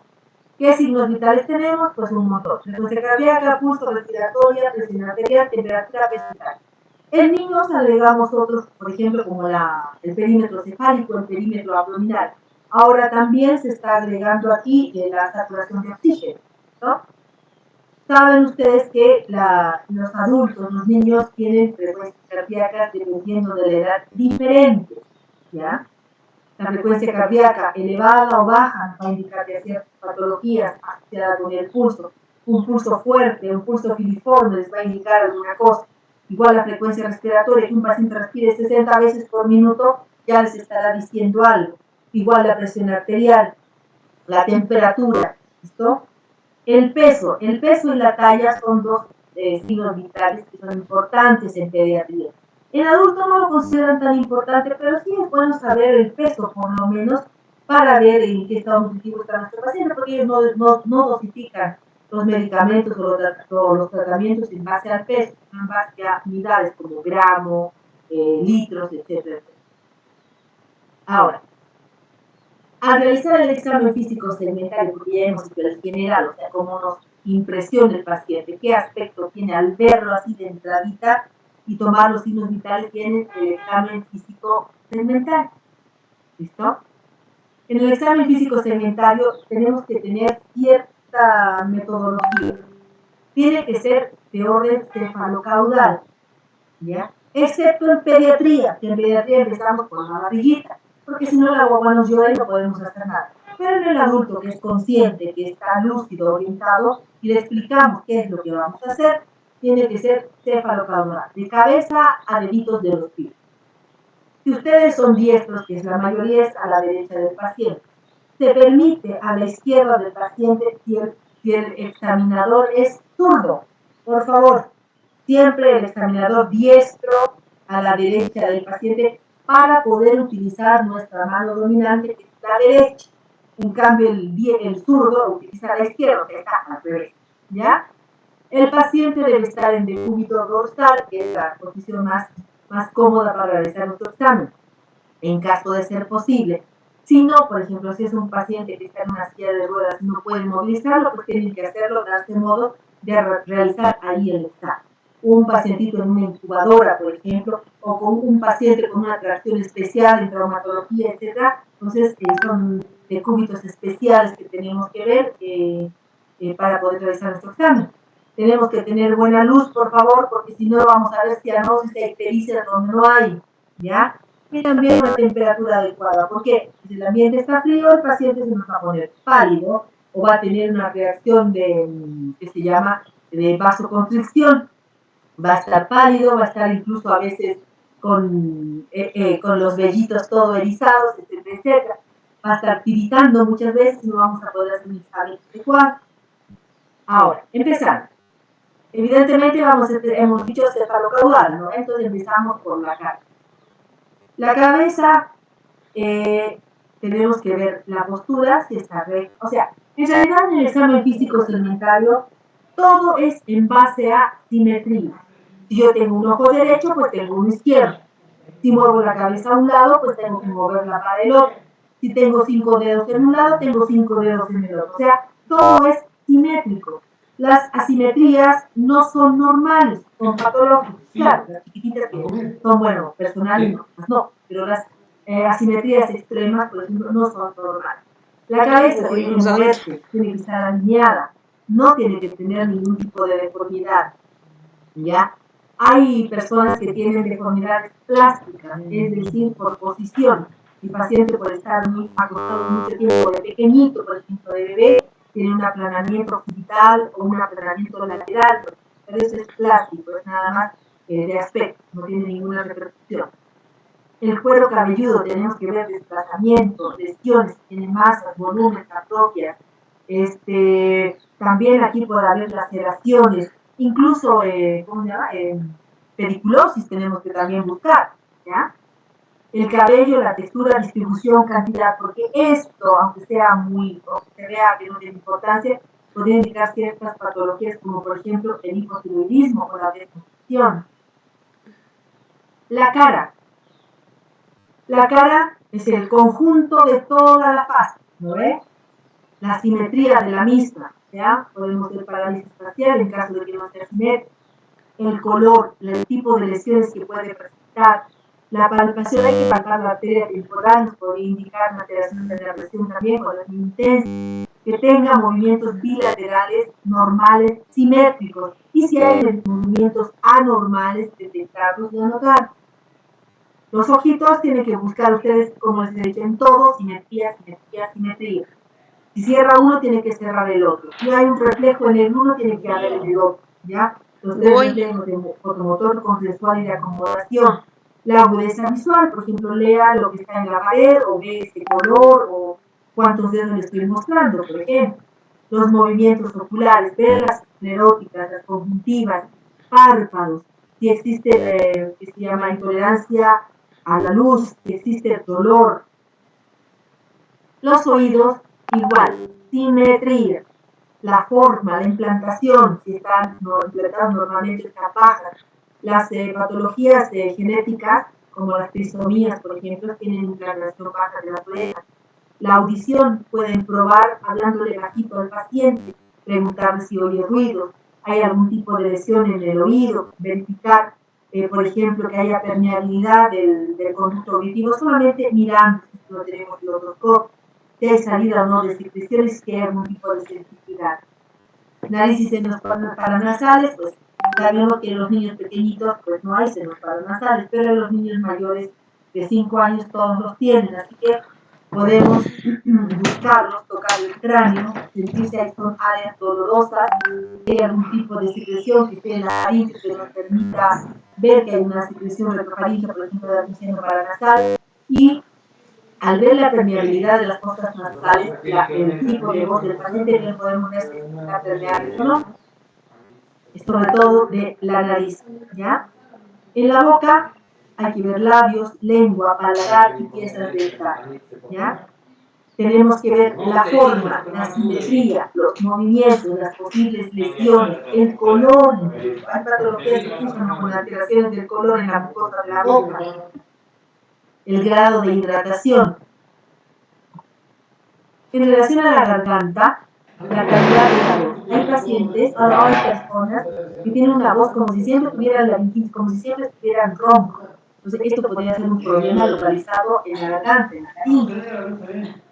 ¿Qué signos vitales tenemos? Pues un montón. Frecuencia cardíaca, pulso respiratoria, presión arterial, temperatura, peso vital. En niños agregamos otros, por ejemplo, como el perímetro cefálico, el perímetro abdominal. Ahora también se está agregando aquí la saturación de oxígeno, ¿no? Saben ustedes que los adultos, los niños, tienen frecuencias cardíacas dependiendo de la edad diferentes, ¿ya? La frecuencia cardíaca elevada o baja va a indicar que hay ciertas patologías asociadas con el pulso. Un pulso fuerte, un pulso filiforme les va a indicar alguna cosa. Igual la frecuencia respiratoria, que un paciente respire 60 veces por minuto, ya les estará diciendo algo. Igual la presión arterial, la temperatura, ¿listo? El peso y la talla son dos signos vitales que son importantes en pediatría. En adultos no lo consideran tan importante, pero sí es bueno saber el peso, por lo menos, para ver en qué estado nutritivo está nuestro paciente, porque ellos no dosifican los medicamentos o los tratamientos en base al peso, en base a unidades como gramo, litros, etcétera. Ahora, al realizar el examen físico segmentario, porque ya hemos visto el general, o sea, cómo nos impresiona el paciente, qué aspecto tiene al verlo así de entradita y tomar los signos vitales, tiene el examen físico segmentario. ¿Listo? En el examen físico segmentario tenemos que tener cierta metodología. Tiene que ser de orden cefalocaudal, ¿ya? Excepto en pediatría, que en pediatría empezamos con la barriguita, porque si no la guagua nos llora y no podemos hacer nada. Pero en el adulto que es consciente, que está lúcido, orientado, y le explicamos qué es lo que vamos a hacer, tiene que ser cefalocaudal, de cabeza a deditos de los pies. Si ustedes son diestros, que es la mayoría, es a la derecha del paciente. Se permite a la izquierda del paciente si el examinador es zurdo. Por favor, siempre el examinador diestro a la derecha del paciente para poder utilizar nuestra mano dominante, que es la derecha. En cambio, el zurdo utiliza la izquierda, que está al revés. ¿Ya? El paciente debe estar en decúbito dorsal, que es la posición más cómoda para realizar nuestro examen, en caso de ser posible. Si no, por ejemplo, si es un paciente que está en una silla de ruedas y no puede movilizarlo, pues tienen que hacerlo, darse modo de realizar ahí el examen. Un pacientito en una incubadora, por ejemplo, o con un paciente con una tracción especial en traumatología, etcétera. Entonces, son decúbitos especiales que tenemos que ver para poder realizar nuestro examen. Tenemos que tener buena luz, por favor, porque si no vamos a ver cianosis e ictericia donde no hay, ¿ya? Y también una temperatura adecuada, porque si el ambiente está frío, el paciente se nos va a poner pálido o va a tener una reacción que se llama de vasoconstricción. Va a estar pálido, va a estar incluso a veces con los vellitos todo erizados, etcétera, etcétera. Va a estar tiritando muchas veces y no vamos a poder hacer un examen adecuado. Ahora, empezamos. Evidentemente hemos dicho cefalocaudal, ¿no? Entonces empezamos por la cara. La cabeza, tenemos que ver la postura, si está recta. O sea, en realidad en el examen físico segmentario, todo es en base a simetría. Si yo tengo un ojo derecho, pues tengo uno izquierdo. Si muevo la cabeza a un lado, pues tengo que moverla para el otro. Si tengo 5 dedos en un lado, tengo 5 dedos en el otro. O sea, todo es simétrico. Las asimetrías no son normales, son patológicas. Claro, las chiquititas que son, bueno, personales, no, pero las asimetrías extremas, por ejemplo, no son normales. La cabeza tiene que moverse, tiene que estar alineada, no tiene que tener ningún tipo de deformidad, ¿ya? Hay personas que tienen deformidades plásticas, es decir, por posición. El paciente puede estar muy acostado mucho tiempo de pequeñito, por ejemplo, de bebé, tiene un aplanamiento occipital o un aplanamiento lateral, pero eso es plástico, es nada más de aspecto, no tiene ninguna repercusión. El cuero cabelludo, tenemos que ver desplazamientos, lesiones, tiene masas, volúmenes, atrofias. También aquí puede haber laceraciones, incluso, ¿cómo se llama? Pediculosis tenemos que también buscar, ¿ya? El cabello, la textura, distribución, cantidad, porque esto, aunque sea muy, o se vea que no tiene importancia, podría indicar ciertas patologías, como por ejemplo el hipotiroidismo o la desnutrición. La cara. La cara es el conjunto de toda la faz, ¿no ve? la simetría de la misma, ¿ya? Podemos ver parálisis facial en caso de que no sea simétrica, el color, el tipo de lesiones que puede presentar, la palpación, hay que palpar la arteria temporal, nos podría indicar una alteración de la presión también cuando es muy intensa, que tenga movimientos bilaterales normales, simétricos, y si hay movimientos anormales, detectarlos y anotar. Los ojitos tienen que buscar ustedes, como les he dicho, en todo, simetría, simetría, simetría. Si cierra uno, tiene que cerrar el otro. Si hay un reflejo en el uno, tiene que haber en el otro, ¿ya? Los tres reflejos de fotomotor, consensual y de acomodación. La agudeza visual, por ejemplo, lea lo que está en la pared, o ve ese color, o cuántos dedos le estoy mostrando, por ejemplo. Los movimientos oculares, ver las escleróticas, las conjuntivas, párpados, si existe, que se llama intolerancia a la luz, si existe dolor. Los oídos, igual, simetría, la forma, la implantación, si están implantados normalmente está baja. Las patologías genéticas, como las trisomías, por ejemplo, tienen implantación baja de la oreja. La audición, pueden probar hablándole bajito al paciente, preguntarle si oye ruido, hay algún tipo de lesión en el oído, verificar, por ejemplo, que haya permeabilidad del conducto auditivo, solamente mirando si lo tenemos el otoscopio, si hay salida o no de secreciones, si hay algún tipo de sensibilidad. Nariz y senos paranasales, pues sabemos que en los niños pequeñitos pues no hay senos paranasales, pero en los niños mayores de 5 años todos los tienen, así que podemos buscarlos, tocar el cráneo, sentir si son áreas dolorosas, si hay algún tipo de secreción que esté en la faringe que nos permita ver que hay una secreción retrofaríngea, por ejemplo, de un seno paranasal, y al ver la permeabilidad de las fosas nasales, el tipo de voz del paciente, bien podemos ver si está permeable o no, sobre todo de la nariz, ¿ya? En la boca hay que ver labios, lengua, paladar y piezas dentales, ¿ya? Tenemos que ver la forma, la simetría, los movimientos, las posibles lesiones, el color, incluso. Hay patologías que funcionan con alteraciones del color en la mucosa de la boca, el grado de hidratación. En relación a la garganta, la calidad de la voz. Hay pacientes, hay personas que tienen una voz como si siempre tuvieran laringitis, como si siempre estuvieran ronco. Entonces, esto podría ser un problema localizado en la garganta, en la laringe.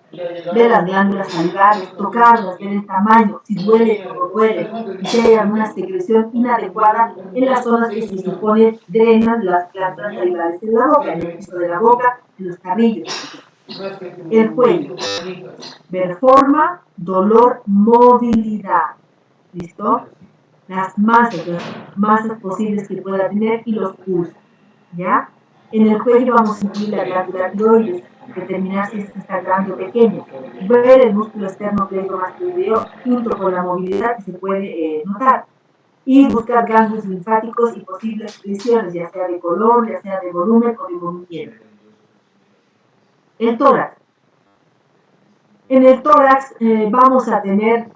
Ver las glándulas salivares, tocarlas, ver el tamaño, si duele o no duele, y si hay alguna secreción inadecuada en las zonas que se supone drenan las glándulas salivares en la boca, en el piso de la boca, en los carrillos. El cuello, ver forma, dolor, movilidad, ¿listo? Las masas posibles que pueda tener y los pulsos, ¿ya? En el cuello vamos a incluir la glándula tiroides, determinar si está grande o pequeño, ver el músculo esternocleidomastoideo junto con la movilidad que se puede notar, y buscar ganglios linfáticos y posibles lesiones, ya sea de color, ya sea de volumen o de movimiento. El tórax. En el tórax vamos a tener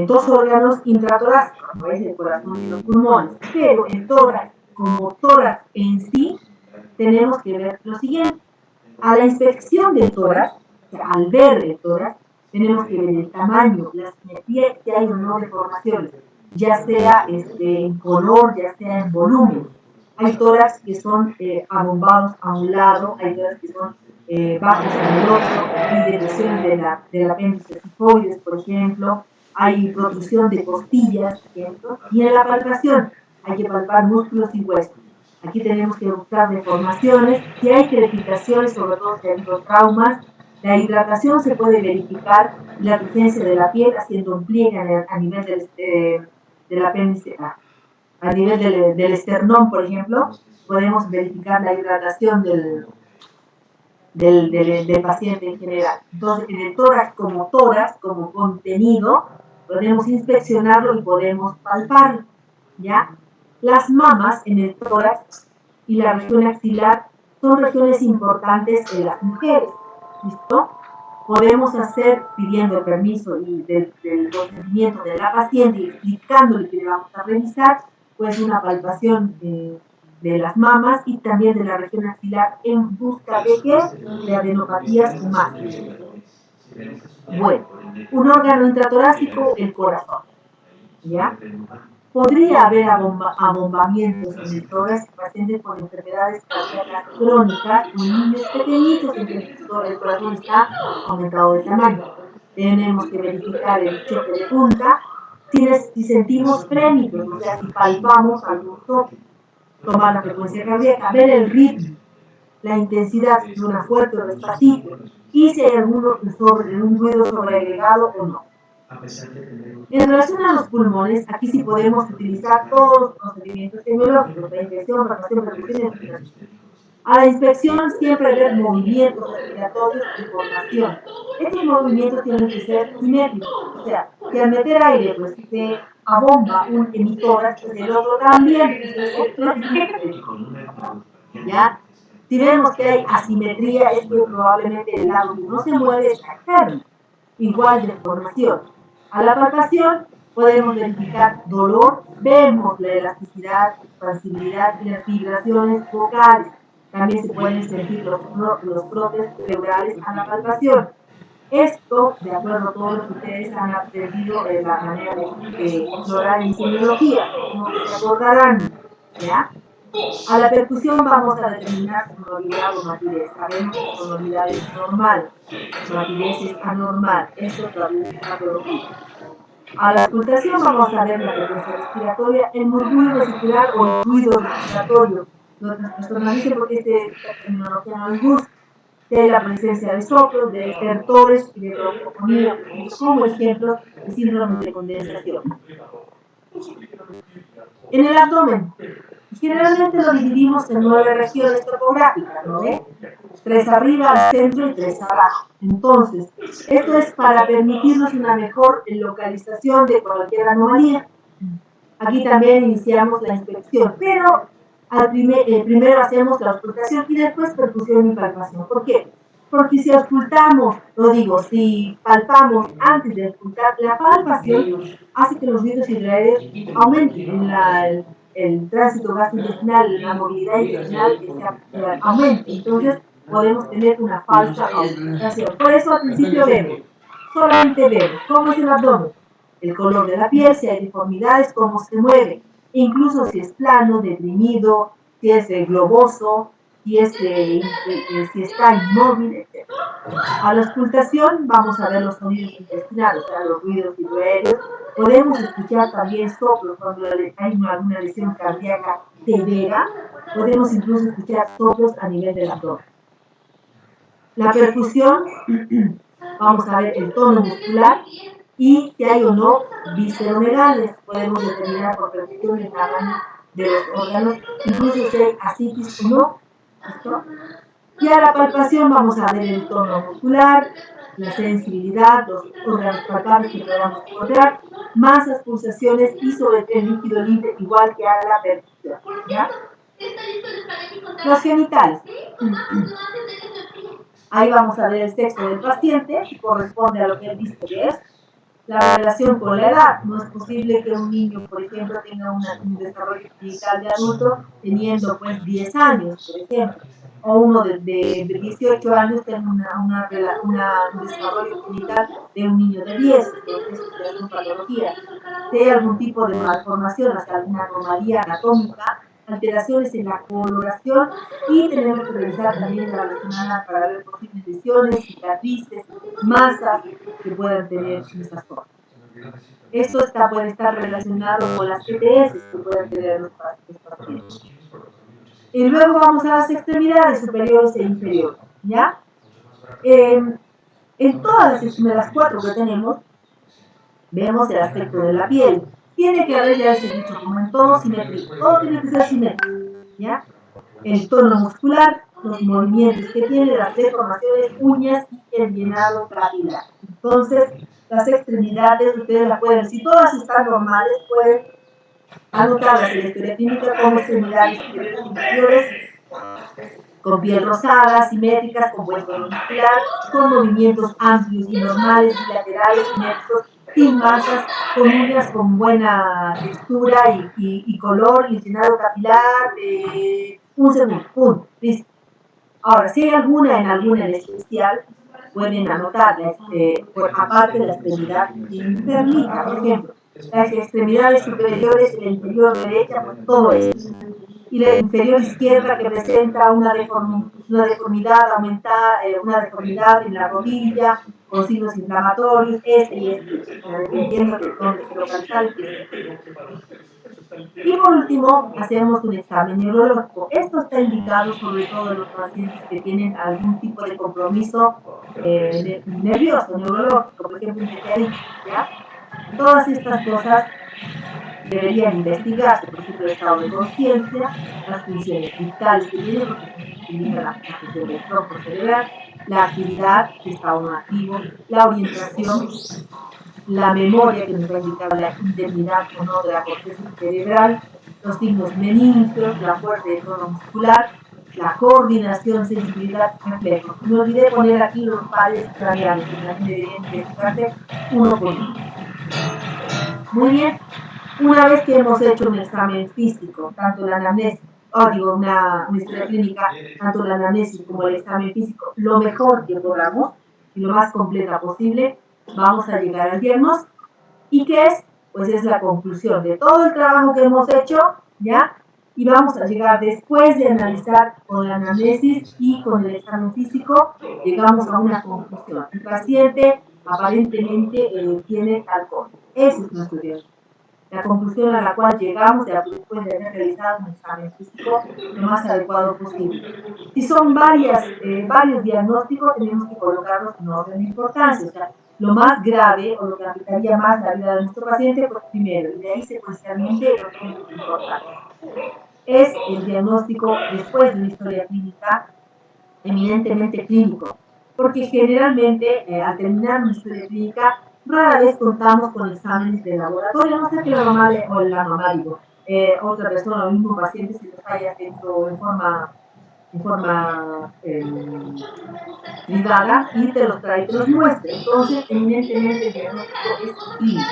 dos órganos intratorácicos, como es el corazón y los pulmones, pero el tórax, como tórax en sí, tenemos que ver lo siguiente. A la inspección del tórax, o sea, al ver el tórax, tenemos que ver el tamaño, la simetría, si hay o no deformaciones, ya sea en color, ya sea en volumen. Hay tórax que son abombados a un lado, hay tórax que son bajos en el otro, hay depresiones del apéndice sifoides, por ejemplo, hay protrusión de costillas, por ejemplo, y en la palpación hay que palpar músculos y huesos. Aquí tenemos que buscar deformaciones, si hay crepitaciones, sobre todo si hay traumas. La hidratación se puede verificar y la turgencia de la piel haciendo un pliegue a nivel del apéndice, a nivel del esternón, por ejemplo, podemos verificar la hidratación del paciente en general. Entonces, en el tórax, como contenido, podemos inspeccionarlo y podemos palparlo, ¿ya? Las mamas en el tórax y la región axilar son regiones importantes en las mujeres, ¿listo? Podemos hacer, pidiendo el permiso y del consentimiento de la paciente y explicándole que le vamos a revisar, pues una palpación de las mamas y también de la región axilar en busca de qué? De adenopatías más. Bueno, un órgano intratorácico, el corazón, ¿ya? Podría haber abombamientos en el tórax en pacientes con enfermedades cardíacas crónicas o en niños pequeñitos en que el corazón está aumentado de tamaño. Tenemos que verificar el choque de punta si sentimos frénicos, o sea, si palpamos algún toque, tomar la frecuencia cardíaca, ver el ritmo, la intensidad de una fuerte o despacito y si hay un ruido sobreagregado o no. En relación a los pulmones, aquí sí podemos utilizar todos los procedimientos tecnológicos, la inspección, palpación, percusión y respiración. A la inspección siempre ver movimientos respiratorios y formación. Estos movimientos tienen que ser simétricos, o sea, si al meter aire pues se abomba un emitórax, pues el otro también, ¿ya? Si vemos que hay asimetría, es que probablemente el lado que no se mueve es externo, igual de formación. A la palpación podemos verificar dolor, vemos la elasticidad, expansibilidad y las vibraciones vocales. También se pueden sentir los frotes pleurales a la palpación. Esto, de acuerdo a todo lo que ustedes han aprendido en la manera de explorar en semiología, como que se acordarán, ¿ya? A la percusión vamos a determinar sonoridad o matidez. Sabemos que sonoridad es normal, matidez es anormal. Esto traduce a biología. A la auscultación vamos a ver la frecuencia respiratoria, el murmullo vesicular o el ruido respiratorio. Otras personas dicen porque esta terminología no les gusta. De la presencia de soplos, de estertores y de broncofonía, como ejemplos de síndrome de condensación. En el abdomen, generalmente lo dividimos en 9 regiones topográficas, ¿no ve? 3 arriba, al centro y 3 abajo. Entonces, esto es para permitirnos una mejor localización de cualquier anomalía. Aquí también iniciamos la inspección, pero primero hacemos la auscultación y después percusión y palpación. ¿Por qué? Porque si auscultamos, si palpamos antes de auscultar, la palpación hace que los ritos hidroaéreos aumenten, el tránsito gastrointestinal, la movilidad intestinal aumente. Entonces podemos tener una falsa auscultación. Por eso al principio vemos, solamente vemos cómo es el abdomen, el color de la piel, si hay deformidades, cómo se mueve, incluso si es plano, deprimido, si es globoso, si está inmóvil, etc. A la auscultación vamos a ver los sonidos intestinales, o sea, los ruidos hidroaéreos. Podemos escuchar también soplos cuando hay alguna lesión cardíaca severa. Podemos incluso escuchar soplos a nivel del abdomen. La percusión, vamos a ver el tono muscular y si hay o no visceromegales. Podemos determinar por percusión el tamaño de los órganos, incluso si hay ascitis o no. ¿Listo? Y a la palpación vamos a ver el tono muscular, la sensibilidad, los órganos palpables que podamos encontrar, masas, pulsaciones y sobre el líquido libre, igual que a la percusión. ¿Ya? Los genitales. Ahí vamos a ver el sexo del paciente, si corresponde a lo que él dice que es. La relación con la edad. No es posible que un niño, por ejemplo, tenga un desarrollo clinical de adulto teniendo pues 10 años, por ejemplo. O uno de 18 años tenga un desarrollo clinical de un niño de 10. Entonces, son patologías. Si hay algún tipo de malformación, hasta alguna anomalía anatómica, alteraciones en la coloración y tenemos que revisar también la relacionada para ver posibles lesiones, cicatrices, masas que puedan tener estas cosas. Esto puede estar relacionado con las ETS que pueden tener los pacientes. Y luego vamos a las extremidades superiores e inferiores, ¿ya? En todas las 4 que tenemos, vemos el aspecto de la piel. Tiene que haber, ya les he dicho, como en todo, simétrico. Todo tiene que ser simétrico, ¿ya? El tono muscular, los movimientos que tiene, las deformaciones, uñas y el llenado capilar. Entonces, las extremidades, ustedes las pueden, si todas están normales, pueden anotarlas en la historia clínica como extremidades inferiores, con piel rosada, simétricas, con buen tono muscular, con movimientos amplios y normales, bilaterales, simétricos, sin masas, con uñas con buena textura y color, y llenado capilar, un segundo, listo. Ahora, si hay alguna en especial, pueden anotar, aparte de la extremidad interlica, por ejemplo, las extremidades superiores y la inferior derecha, pues todo eso. Y la inferior izquierda que presenta una deformidad aumentada, una deformidad en la rodilla, con signos inflamatorios, y dependiendo de dónde se localiza el pie. Y por último, hacemos un examen neurológico. Esto está indicado sobre todo en los pacientes que tienen algún tipo de compromiso nervioso, neurológico, por ejemplo, un TCA, ¿ya? Todas estas cosas deberían investigarse, por ejemplo, el estado de conciencia, las funciones vitales que tiene, porque indica la función del tronco cerebral, la actividad, si está aún activo, la orientación, la memoria que nos va a indicar la indemnidad o no de la corteza cerebral, los signos meningios, la fuerza de tono muscular, la coordinación, sensibilidad, reflejos. Me olvidé poner aquí los pares craneales que también deberían investigarse uno por uno. Muy bien. Una vez que hemos hecho un examen físico, tanto la anamnesis, una historia clínica, tanto la anamnesis como el examen físico, lo mejor que podamos y lo más completa posible, vamos a llegar al diagnóstico. ¿Y qué es? Pues es la conclusión de todo el trabajo que hemos hecho, ¿ya? Y vamos a llegar, después de analizar con la anamnesis y con el examen físico, llegamos a una conclusión. El paciente aparentemente tiene tal cosa. Ese es nuestro diagnóstico. La conclusión a la cual llegamos después de haber realizado un examen físico lo más adecuado posible. Si son varios diagnósticos, tenemos que colocarlos en orden de importancia. O sea, lo más grave o lo que afectaría más la vida de nuestro paciente, pues primero, y de ahí secuencialmente lo que es importante. Es el diagnóstico después de una historia clínica, eminentemente clínico, porque generalmente al terminar una historia clínica rara vez contamos con exámenes de laboratorio, no sé que la mamá o la mamá digo, otra persona o mismo paciente se los haya hecho en forma privada y te los trae y te los muestra. Entonces, eminentemente el diagnóstico es clínico.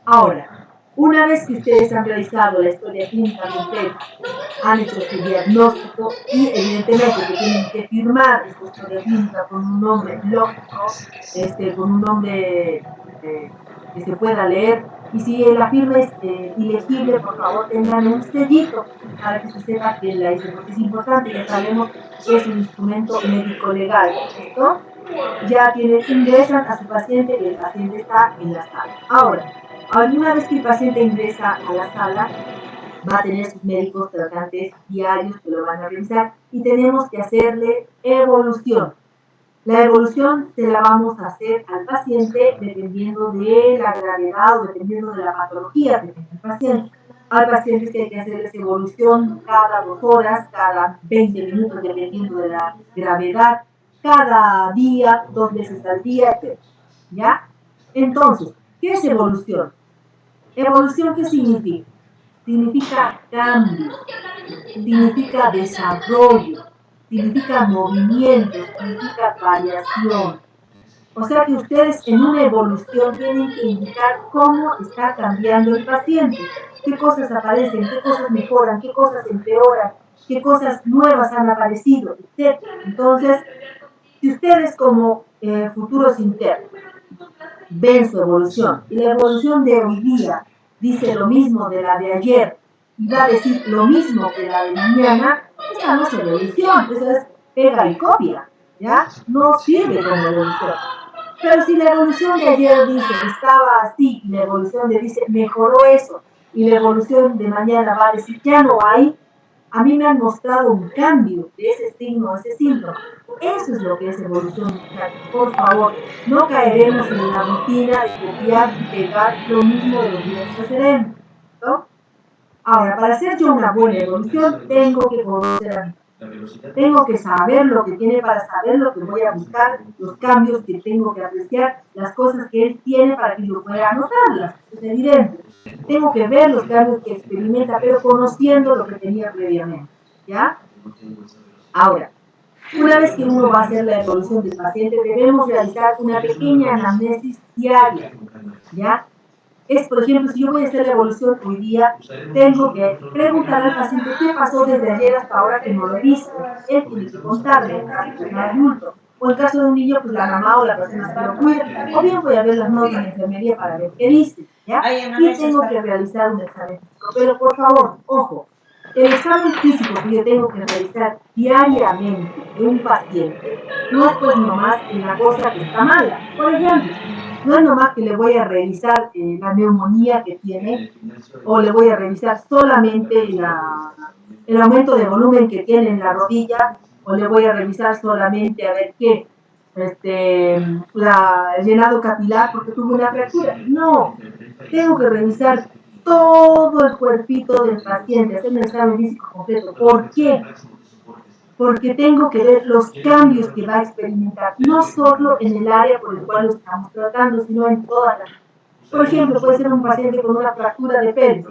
Ahora, una vez que ustedes han realizado la historia clínica completa, han hecho su diagnóstico y evidentemente que tienen que firmar esta historia clínica con un nombre lógico, con un nombre que se pueda leer, y si la firma es ilegible, por favor tengan un sellito para que se sepa quién la hizo, porque es importante, ya sabemos que es un instrumento médico legal. ¿Esto? Ya ingresan a su paciente y el paciente está en la sala. Ahora, una vez que el paciente ingresa a la sala, va a tener sus médicos tratantes diarios que lo van a revisar y tenemos que hacerle evolución. La evolución se la vamos a hacer al paciente dependiendo de la gravedad o dependiendo de la patología que tenga el paciente. Hay pacientes que hay que hacerles evolución cada 2 horas, cada 20 minutos, dependiendo de la gravedad, cada día, 2 veces al día, etc. ¿Ya? Entonces, ¿qué es evolución? ¿Evolución qué significa? Significa cambio, significa desarrollo, significa movimiento, significa variación. O sea que ustedes en una evolución tienen que indicar cómo está cambiando el paciente, qué cosas aparecen, qué cosas mejoran, qué cosas empeoran, qué cosas nuevas han aparecido, etc. Entonces, si ustedes como futuros internos ven su evolución y la evolución de hoy día dice lo mismo de la de ayer y va a decir lo mismo que la de mañana, esa no es evolución, eso es pega y copia, ¿ya? No sirve como evolución. Pero si la evolución de ayer dice estaba así y la evolución de dice mejoró eso y la evolución de mañana va a decir ya no hay, a mí me han mostrado un cambio de ese signo a ese síntoma. Eso es lo que es evolución. Por favor, no caeremos en la rutina de copiar y pegar lo mismo de los días precedentes, ¿no? Ahora, para hacer yo una buena evolución, tengo que conocer a mí. Tengo que saber lo que tiene para saber lo que voy a buscar, los cambios que tengo que apreciar, las cosas que él tiene para que yo pueda anotarlas. Es evidente. Tengo que ver los cambios que experimenta, pero conociendo lo que tenía previamente. ¿Ya? Ahora, una vez que uno va a hacer la evolución del paciente, debemos realizar una pequeña anamnesis diaria. ¿Ya? es, por ejemplo, si yo voy a hacer la evolución hoy día, tengo que preguntar al paciente qué pasó desde ayer hasta ahora que no lo he visto. Él tiene que contarme en caso de un adulto. O en caso de un niño, pues la mamá o la persona que lo cuida. O bien voy a ver las notas de enfermería para ver qué dice, ¿ya? Y tengo que realizar un examen físico. Pero por favor, ojo, el examen físico que yo tengo que realizar diariamente de un paciente no es pues nomás la cosa que está mala. Por ejemplo, no es nomás que le voy a revisar la neumonía que tiene o le voy a revisar solamente el aumento de volumen que tiene en la rodilla o le voy a revisar solamente a ver qué, el llenado capilar porque tuvo una fractura. No, tengo que revisar todo el cuerpito del paciente, hacer un examen físico completo. ¿Por qué? Porque tengo que ver los cambios que va a experimentar, no solo en el área por el cual lo estamos tratando, sino en todas las. Por ejemplo, puede ser un paciente con una fractura de pelvis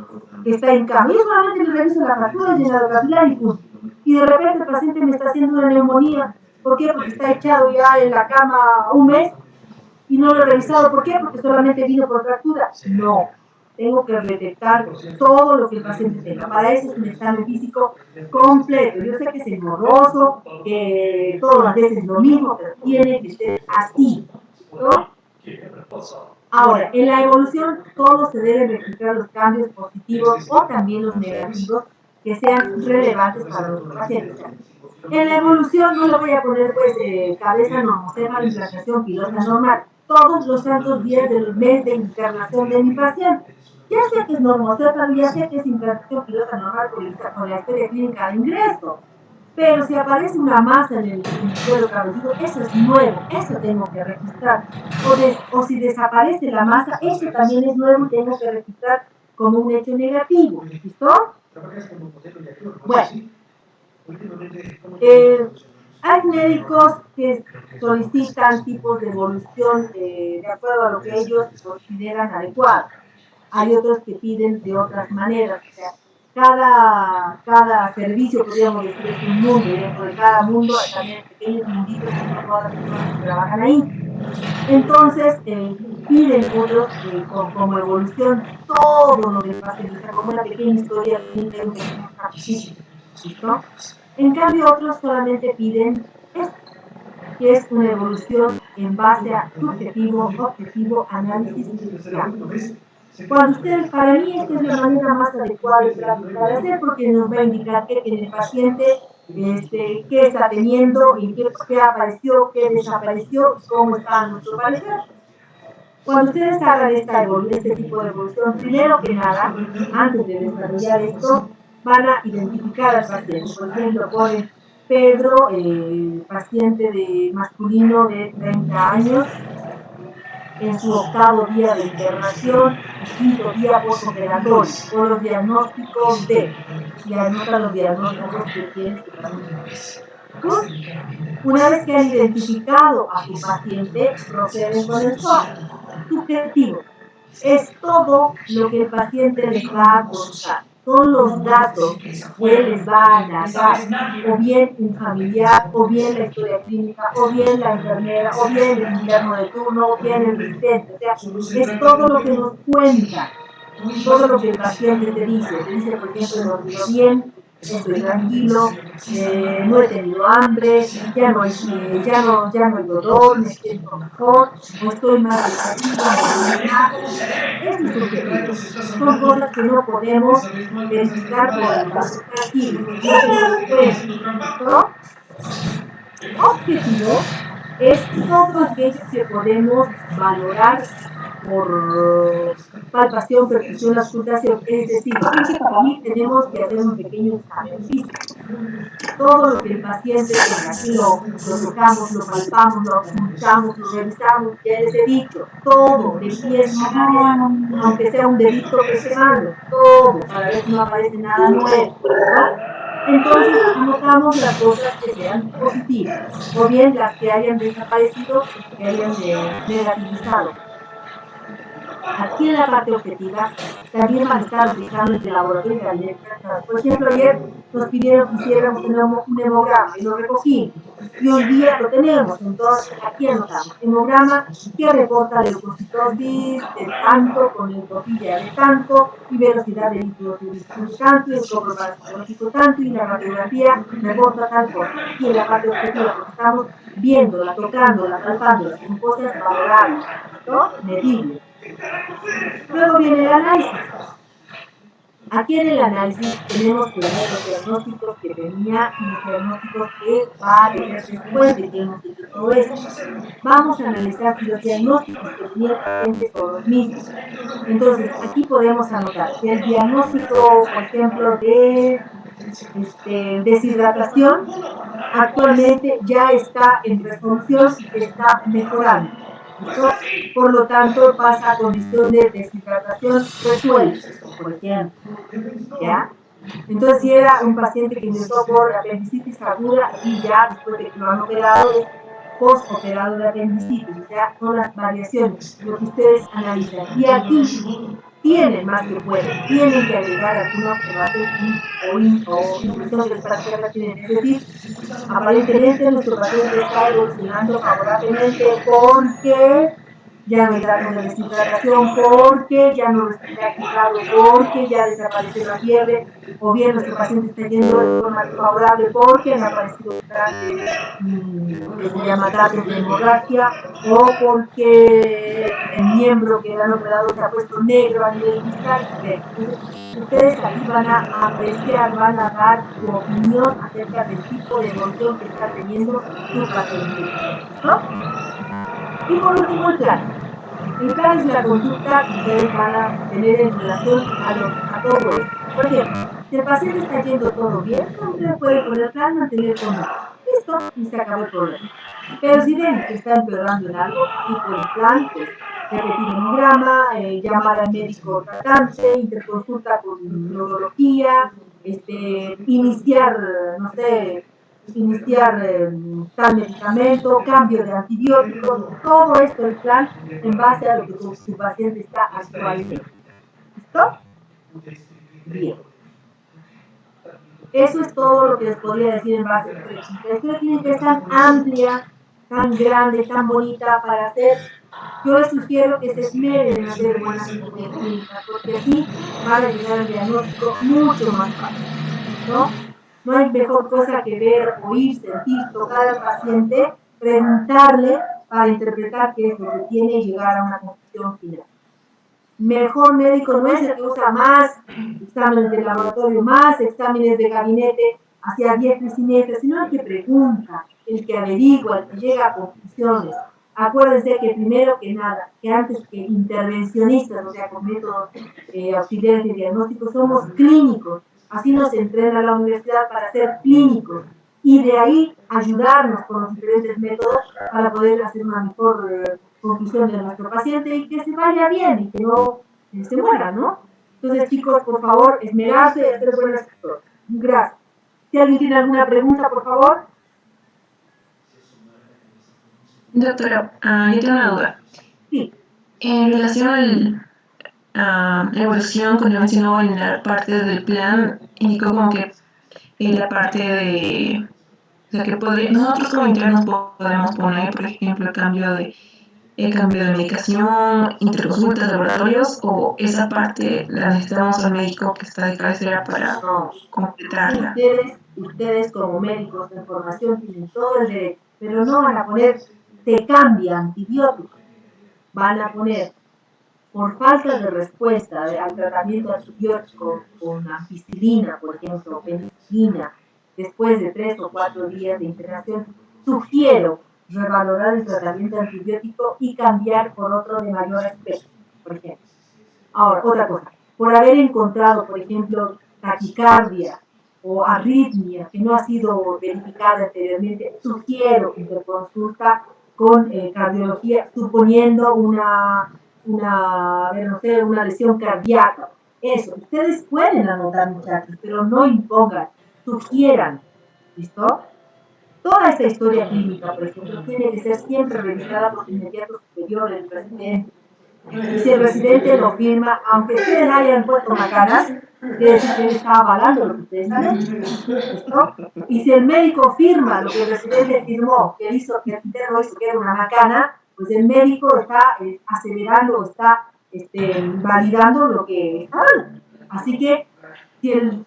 que está en cama. Yo solamente le reviso la fractura, el llenado capilar y punto. Y de repente el paciente me está haciendo una neumonía. ¿Por qué? Porque está echado ya en la cama un mes y no lo he revisado. ¿Por qué? Porque solamente vino por fractura. No, tengo que detectar todo lo que el paciente tenga. Para eso es un examen físico completo. Yo sé que es engorroso, que todas las veces lo mismo, pero tiene que ser así, ¿no? Ahora, en la evolución todos se deben registrar los cambios positivos o también los negativos que sean relevantes para nuestro paciente. En la evolución no le voy a poner pues cabeza normocéfala, implantación pilosa normal, todos los santos días del mes de internación de mi paciente. Ya sé que es normocéfalo, ya sé que es implantación pilosa normal con la historia clínica de ingreso. Pero si aparece una masa en el suelo cabelludo, eso es nuevo, eso tengo que registrar. O si desaparece la masa, eso también es nuevo y tengo que registrar como un hecho negativo. ¿Listo? Bueno, hay médicos que solicitan tipos de evolución de acuerdo a lo que ellos consideran adecuado. Hay otros que piden de otras maneras. O sea, cada servicio, podríamos decir, es un mundo, y dentro de cada mundo hay también pequeños munditos que son todas las personas que trabajan ahí. Entonces, piden otros como evolución todo lo del paciente, o sea, como una pequeña historia clínica y un pequeño capítulo. ¿Listo? En cambio, otros solamente piden esto, que es una evolución en base a subjetivo, objetivo, análisis y plan. Cuando ustedes, para mí, esta es la manera más adecuada y práctica de hacer, porque nos va a indicar qué tiene el paciente, qué está teniendo y qué apareció, qué desapareció, cómo está nuestro parecer. Cuando ustedes hagan este tipo de evolución, primero que nada, antes de desarrollar esto, van a identificar al paciente. Por ejemplo, ponen Pedro, paciente masculino de 30 años, en su octavo día de internación y quinto día postoperatorio, con los diagnósticos de, y anota los diagnósticos que tiene este paciente. Una vez que han identificado a su paciente, proceden con el SWOT. Subjetivo. Es todo lo que el paciente les va a contar. Son los datos que él les va a narrar, o bien un familiar, o bien la historia clínica, o bien la enfermera, o bien el interno de turno, o bien el residente. O sea, es todo lo que nos cuenta, todo lo que el paciente te dice, por ejemplo, he dormido bien, estoy tranquilo, no he tenido hambre, ya no hay dolor, me siento mejor, o estoy más despacio, eso es subjetivo. Son cosas que no podemos verificar por los tranquilos, no se nos cuenta, ¿no? Objetivo es todo aquello que podemos valorar por palpación, percusión, auscultación. Es decir, para mí tenemos que hacer un pequeño examen físico. Todo lo que el paciente tenga, aquí lo tocamos, lo palpamos, lo auscultamos, lo revisamos, ya les he dicho, todo, de pies a cabeza, aunque sea un dedito que esté malo, todo, para ver si no aparece nada nuevo, ¿no? Entonces anotamos las cosas que sean positivas, o bien las que hayan desaparecido, que hayan negativizado. Aquí en la parte objetiva también van a estar dejando en el laboratorio de gabinete. Por ejemplo, ayer nos pidieron que hiciéramos un hemograma y lo recogí. Y hoy día lo tenemos, entonces aquí anotamos hemograma que reporta leucocitosis de tanto, con leucopilla de tanto, y velocidad de líquido de tanto, y el cobro parasitológico tanto, y la radiografía reporta tal cosa. Aquí en la parte objetiva, porque estamos viéndola, tocándola, palpándola, son cosas valorables, ¿no? Medibles. Luego viene el análisis. Aquí en el análisis tenemos que ver los diagnósticos que tenía y los diagnósticos que va a tener después de que hemos hecho todo esto. Vamos a analizar si los diagnósticos que tenía el paciente son los mismos. Entonces, aquí podemos anotar que el diagnóstico, por ejemplo, de deshidratación, actualmente ya está en resolución y que está mejorando. ¿Listo? Por lo tanto, pasa a condición de deshidratación resuelta, por ejemplo. ¿Ya? Entonces, si era un paciente que ingresó por apendicitis aguda y ya después de que lo han operado, es postoperado de apendicitis, o sea, son las variaciones, lo que ustedes analizan. Y aquí tienen más que pueden, tienen que agregar alguna observación o impresión que les parezca pertinente. Es decir, aparentemente nuestro paciente está evolucionando favorablemente porque ya no hay datos de deshidratación, porque ya no respira agitado, porque ya desapareció la fiebre, o bien nuestro paciente está yendo de forma desfavorable porque han aparecido que se llama datos de hemorragia, o porque el miembro que han operado se ha puesto negro a nivel visceral. Entonces, ustedes aquí van a apreciar, van a dar su opinión acerca del tipo de evolución que está teniendo su paciente. ¿No? Y por último, el plan. El plan es la conducta que ustedes van a tener en relación a todo esto. Por ejemplo, si el paciente está yendo todo bien, ustedes pueden poner plan, mantener conducta. Listo, y se acabó el problema. Pero si ven que está empeorando en algo, tipo de plan, pues repetir hemograma, llamar al médico tratante, interconsulta con neurología, iniciar, no sé, tal medicamento, cambio de antibióticos, todo esto el plan en base a lo que su paciente está actualmente. ¿Listo? Bien. Eso es todo lo que les podría decir en base a esta historia. La historia tiene que ser tan amplia, tan grande, tan bonita para hacer. Yo les sugiero que se esmeren en hacer buenas historias clínicas, porque así van a llegar al diagnóstico mucho más fácil, ¿no? No hay mejor cosa que ver, oír, sentir, tocar al paciente, preguntarle para interpretar qué es lo que tiene y llegar a una conclusión final. Mejor médico no es el que usa más exámenes de laboratorio, más exámenes de gabinete hacia diestra y siniestra, sino el que pregunta, el que averigua, el que llega a conclusiones. Acuérdense que primero que nada, que antes que intervencionistas, o sea, con métodos auxiliares de diagnóstico, somos clínicos. Así nos entrena la universidad para ser clínicos y de ahí ayudarnos con los diferentes métodos para poder hacer una mejor conclusión de nuestro paciente y que se vaya bien y que no se muera, ¿no? Entonces, chicos, por favor, esmerarse y hacer buenas historias. Gracias. Si alguien tiene alguna pregunta, por favor. Doctora, yo tengo una duda. Sí. En relación a la evolución, cuando mencionó en la parte del plan, indicó como que en la parte de, o sea, que nosotros como internos podemos poner, por ejemplo, el cambio de medicación, interconsultas, laboratorios, o esa parte la necesitamos al médico que está de cabecera para completarla. Ustedes como médicos de formación tienen todo el derecho, pero no van a poner te cambia antibiótico, van a poner por falta de respuesta al tratamiento antibiótico con ampicilina, por ejemplo, penicilina, después de 3 o 4 días de internación, sugiero revalorar el tratamiento antibiótico y cambiar por otro de mayor aspecto, por ejemplo. Ahora, otra cosa, por haber encontrado, por ejemplo, taquicardia o arritmia que no ha sido verificada anteriormente, sugiero interconsulta con cardiología, suponiendo una lesión cardíaca. Eso, ustedes pueden anotar, muchachos, pero no impongan, sugieran, ¿listo? Toda esta historia clínica, por ejemplo, tiene que ser siempre revisada por su inmediato superior, el presidente. Y si el residente lo firma, aunque ustedes hayan puesto macanas, quiere decir que él está avalando lo que ustedes han hecho. ¿Listo? Y si el médico firma lo que el residente firmó, que hizo, que el interno hizo que era una macana, pues el médico está acelerando, está validando lo que está mal. Así que si el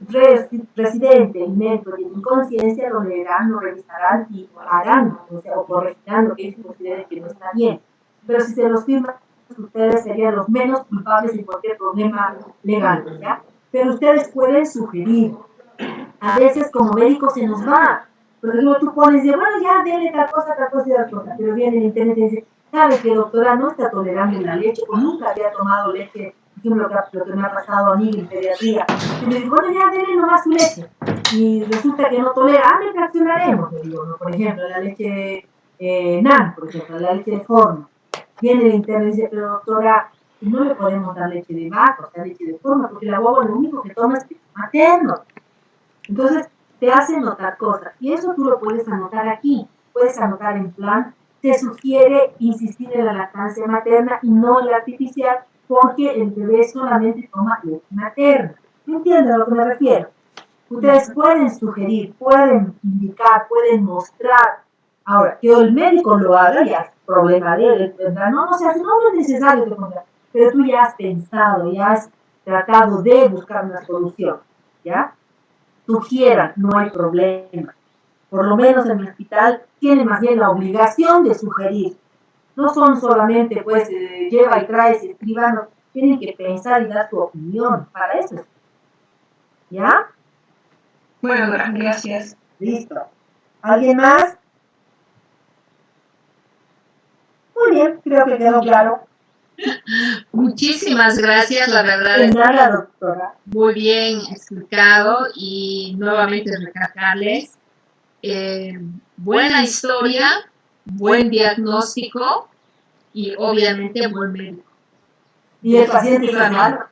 residente, el médico tiene conciencia, lo leerán, lo revisarán y harán, o sea, o corregirán lo que ellos consideren que no está bien. Pero si se los firman, ustedes serían los menos culpables de cualquier problema legal, ¿ya? Pero ustedes pueden sugerir. A veces como médico se nos va. Por ejemplo, tú pones, de, bueno, ya, dele tal cosa, y tal cosa. Pero viene en internet y dice, ¿sabe que doctora no está tolerando la leche? O nunca había tomado leche. Por ejemplo, lo que me ha pasado a mí en pediatría. Y me dice, bueno, ya, dele nomás su leche. Y resulta que no tolera, le fraccionaremos, le digo, ¿no? Por ejemplo, la leche NAN, por ejemplo, la leche de forma. Viene el internet y dice, pero doctora, no le podemos dar leche de vaca, o sea, leche de forma, porque la guagua lo único que toma es materno. Entonces, te hacen notar cosas. Y eso tú lo puedes anotar aquí. Puedes anotar en plan, te sugiere insistir en la lactancia materna y no la artificial, porque el bebé solamente toma leche materna. ¿Entiendes a lo que me refiero? Ustedes pueden sugerir, pueden indicar, pueden mostrar. Ahora, que el médico lo haga ya es problema de él, ¿verdad? No, o sea, no es necesario que ponga, pero tú ya has pensado, ya has tratado de buscar una solución, ¿ya? Sugieran, no hay problema. Por lo menos en el hospital tienen más bien la obligación de sugerir. No son solamente, pues, lleva y trae, se escriban, no, tienen que pensar y dar su opinión. Para eso. ¿Ya? Bueno, gracias. Listo. ¿Alguien más? Muy bien, creo que quedó claro. Muchísimas gracias, la verdad es nada, doctora. Muy bien explicado y nuevamente recalcarles, buena historia, buen diagnóstico y obviamente buen médico. Y el paciente es malo.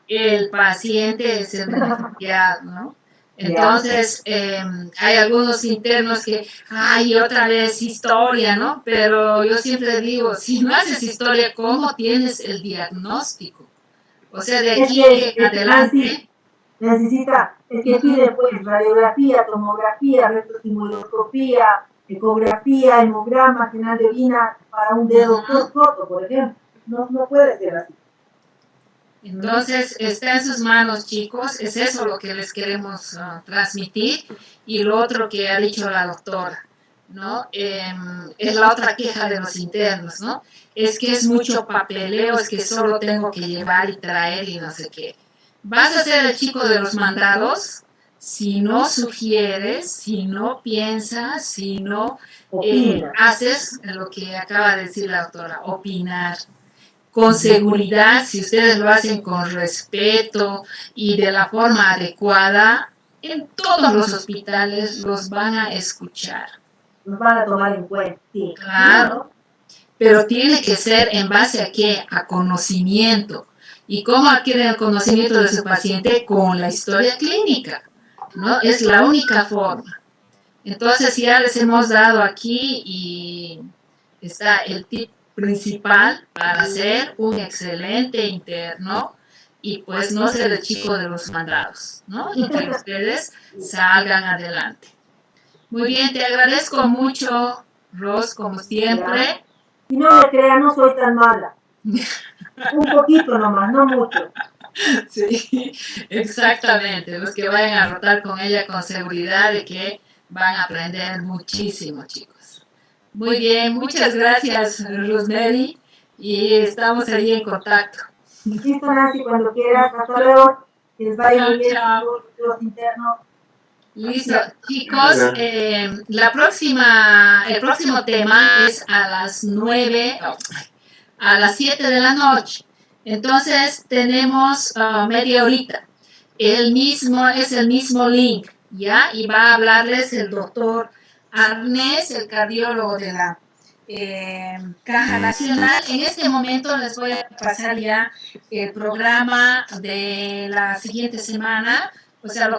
El paciente es el beneficiado, ¿no? Entonces, hay algunos internos que, ay, otra vez historia, ¿no? Pero yo siempre digo, si no haces historia, ¿cómo tienes el diagnóstico? O sea, de aquí adelante. Necesita, es que pide pues radiografía, tomografía, retrosimuloscopía, ecografía, hemograma, final de orina para un dedo corto, por ejemplo. No puede ser así. Entonces, está en sus manos, chicos, es eso lo que les queremos transmitir. Y lo otro que ha dicho la doctora, ¿no? Es la otra queja de los internos, ¿no? Es que es mucho papeleo, es que solo tengo que llevar y traer y no sé qué. Vas a ser el chico de los mandados si no sugieres, si no piensas, si no haces lo que acaba de decir la doctora, opinar. Con seguridad, si ustedes lo hacen con respeto y de la forma adecuada, en todos los hospitales los van a escuchar. Los van a tomar en cuenta, sí. Claro, pero tiene que ser en base a qué? A conocimiento. ¿Y cómo adquieren el conocimiento de su paciente? Con la historia clínica, ¿no? Es la única forma. Entonces ya les hemos dado aquí y está el tip principal para ser un excelente interno y pues no ser el chico de los mandados, ¿no? Y que ustedes salgan adelante. Muy bien, te agradezco mucho, Ros, como siempre. Y no me crean, no soy tan mala. Un poquito nomás, no mucho. Sí, exactamente. Los que vayan a rotar con ella con seguridad de que van a aprender muchísimo, chicos. Muy bien, muchas gracias, Rosemary, y estamos ahí en contacto. Listo, Nancy, cuando quieras. Hasta luego. Que les vaya muy bien los internos. Listo, chicos, el próximo tema es a las 9, a las 7 de la noche. Entonces tenemos media horita. Es el mismo link, ¿ya? Y va a hablarles el doctor Arnés, el cardiólogo de la Caja Nacional. En este momento les voy a pasar ya el programa de la siguiente semana, o sea, lo que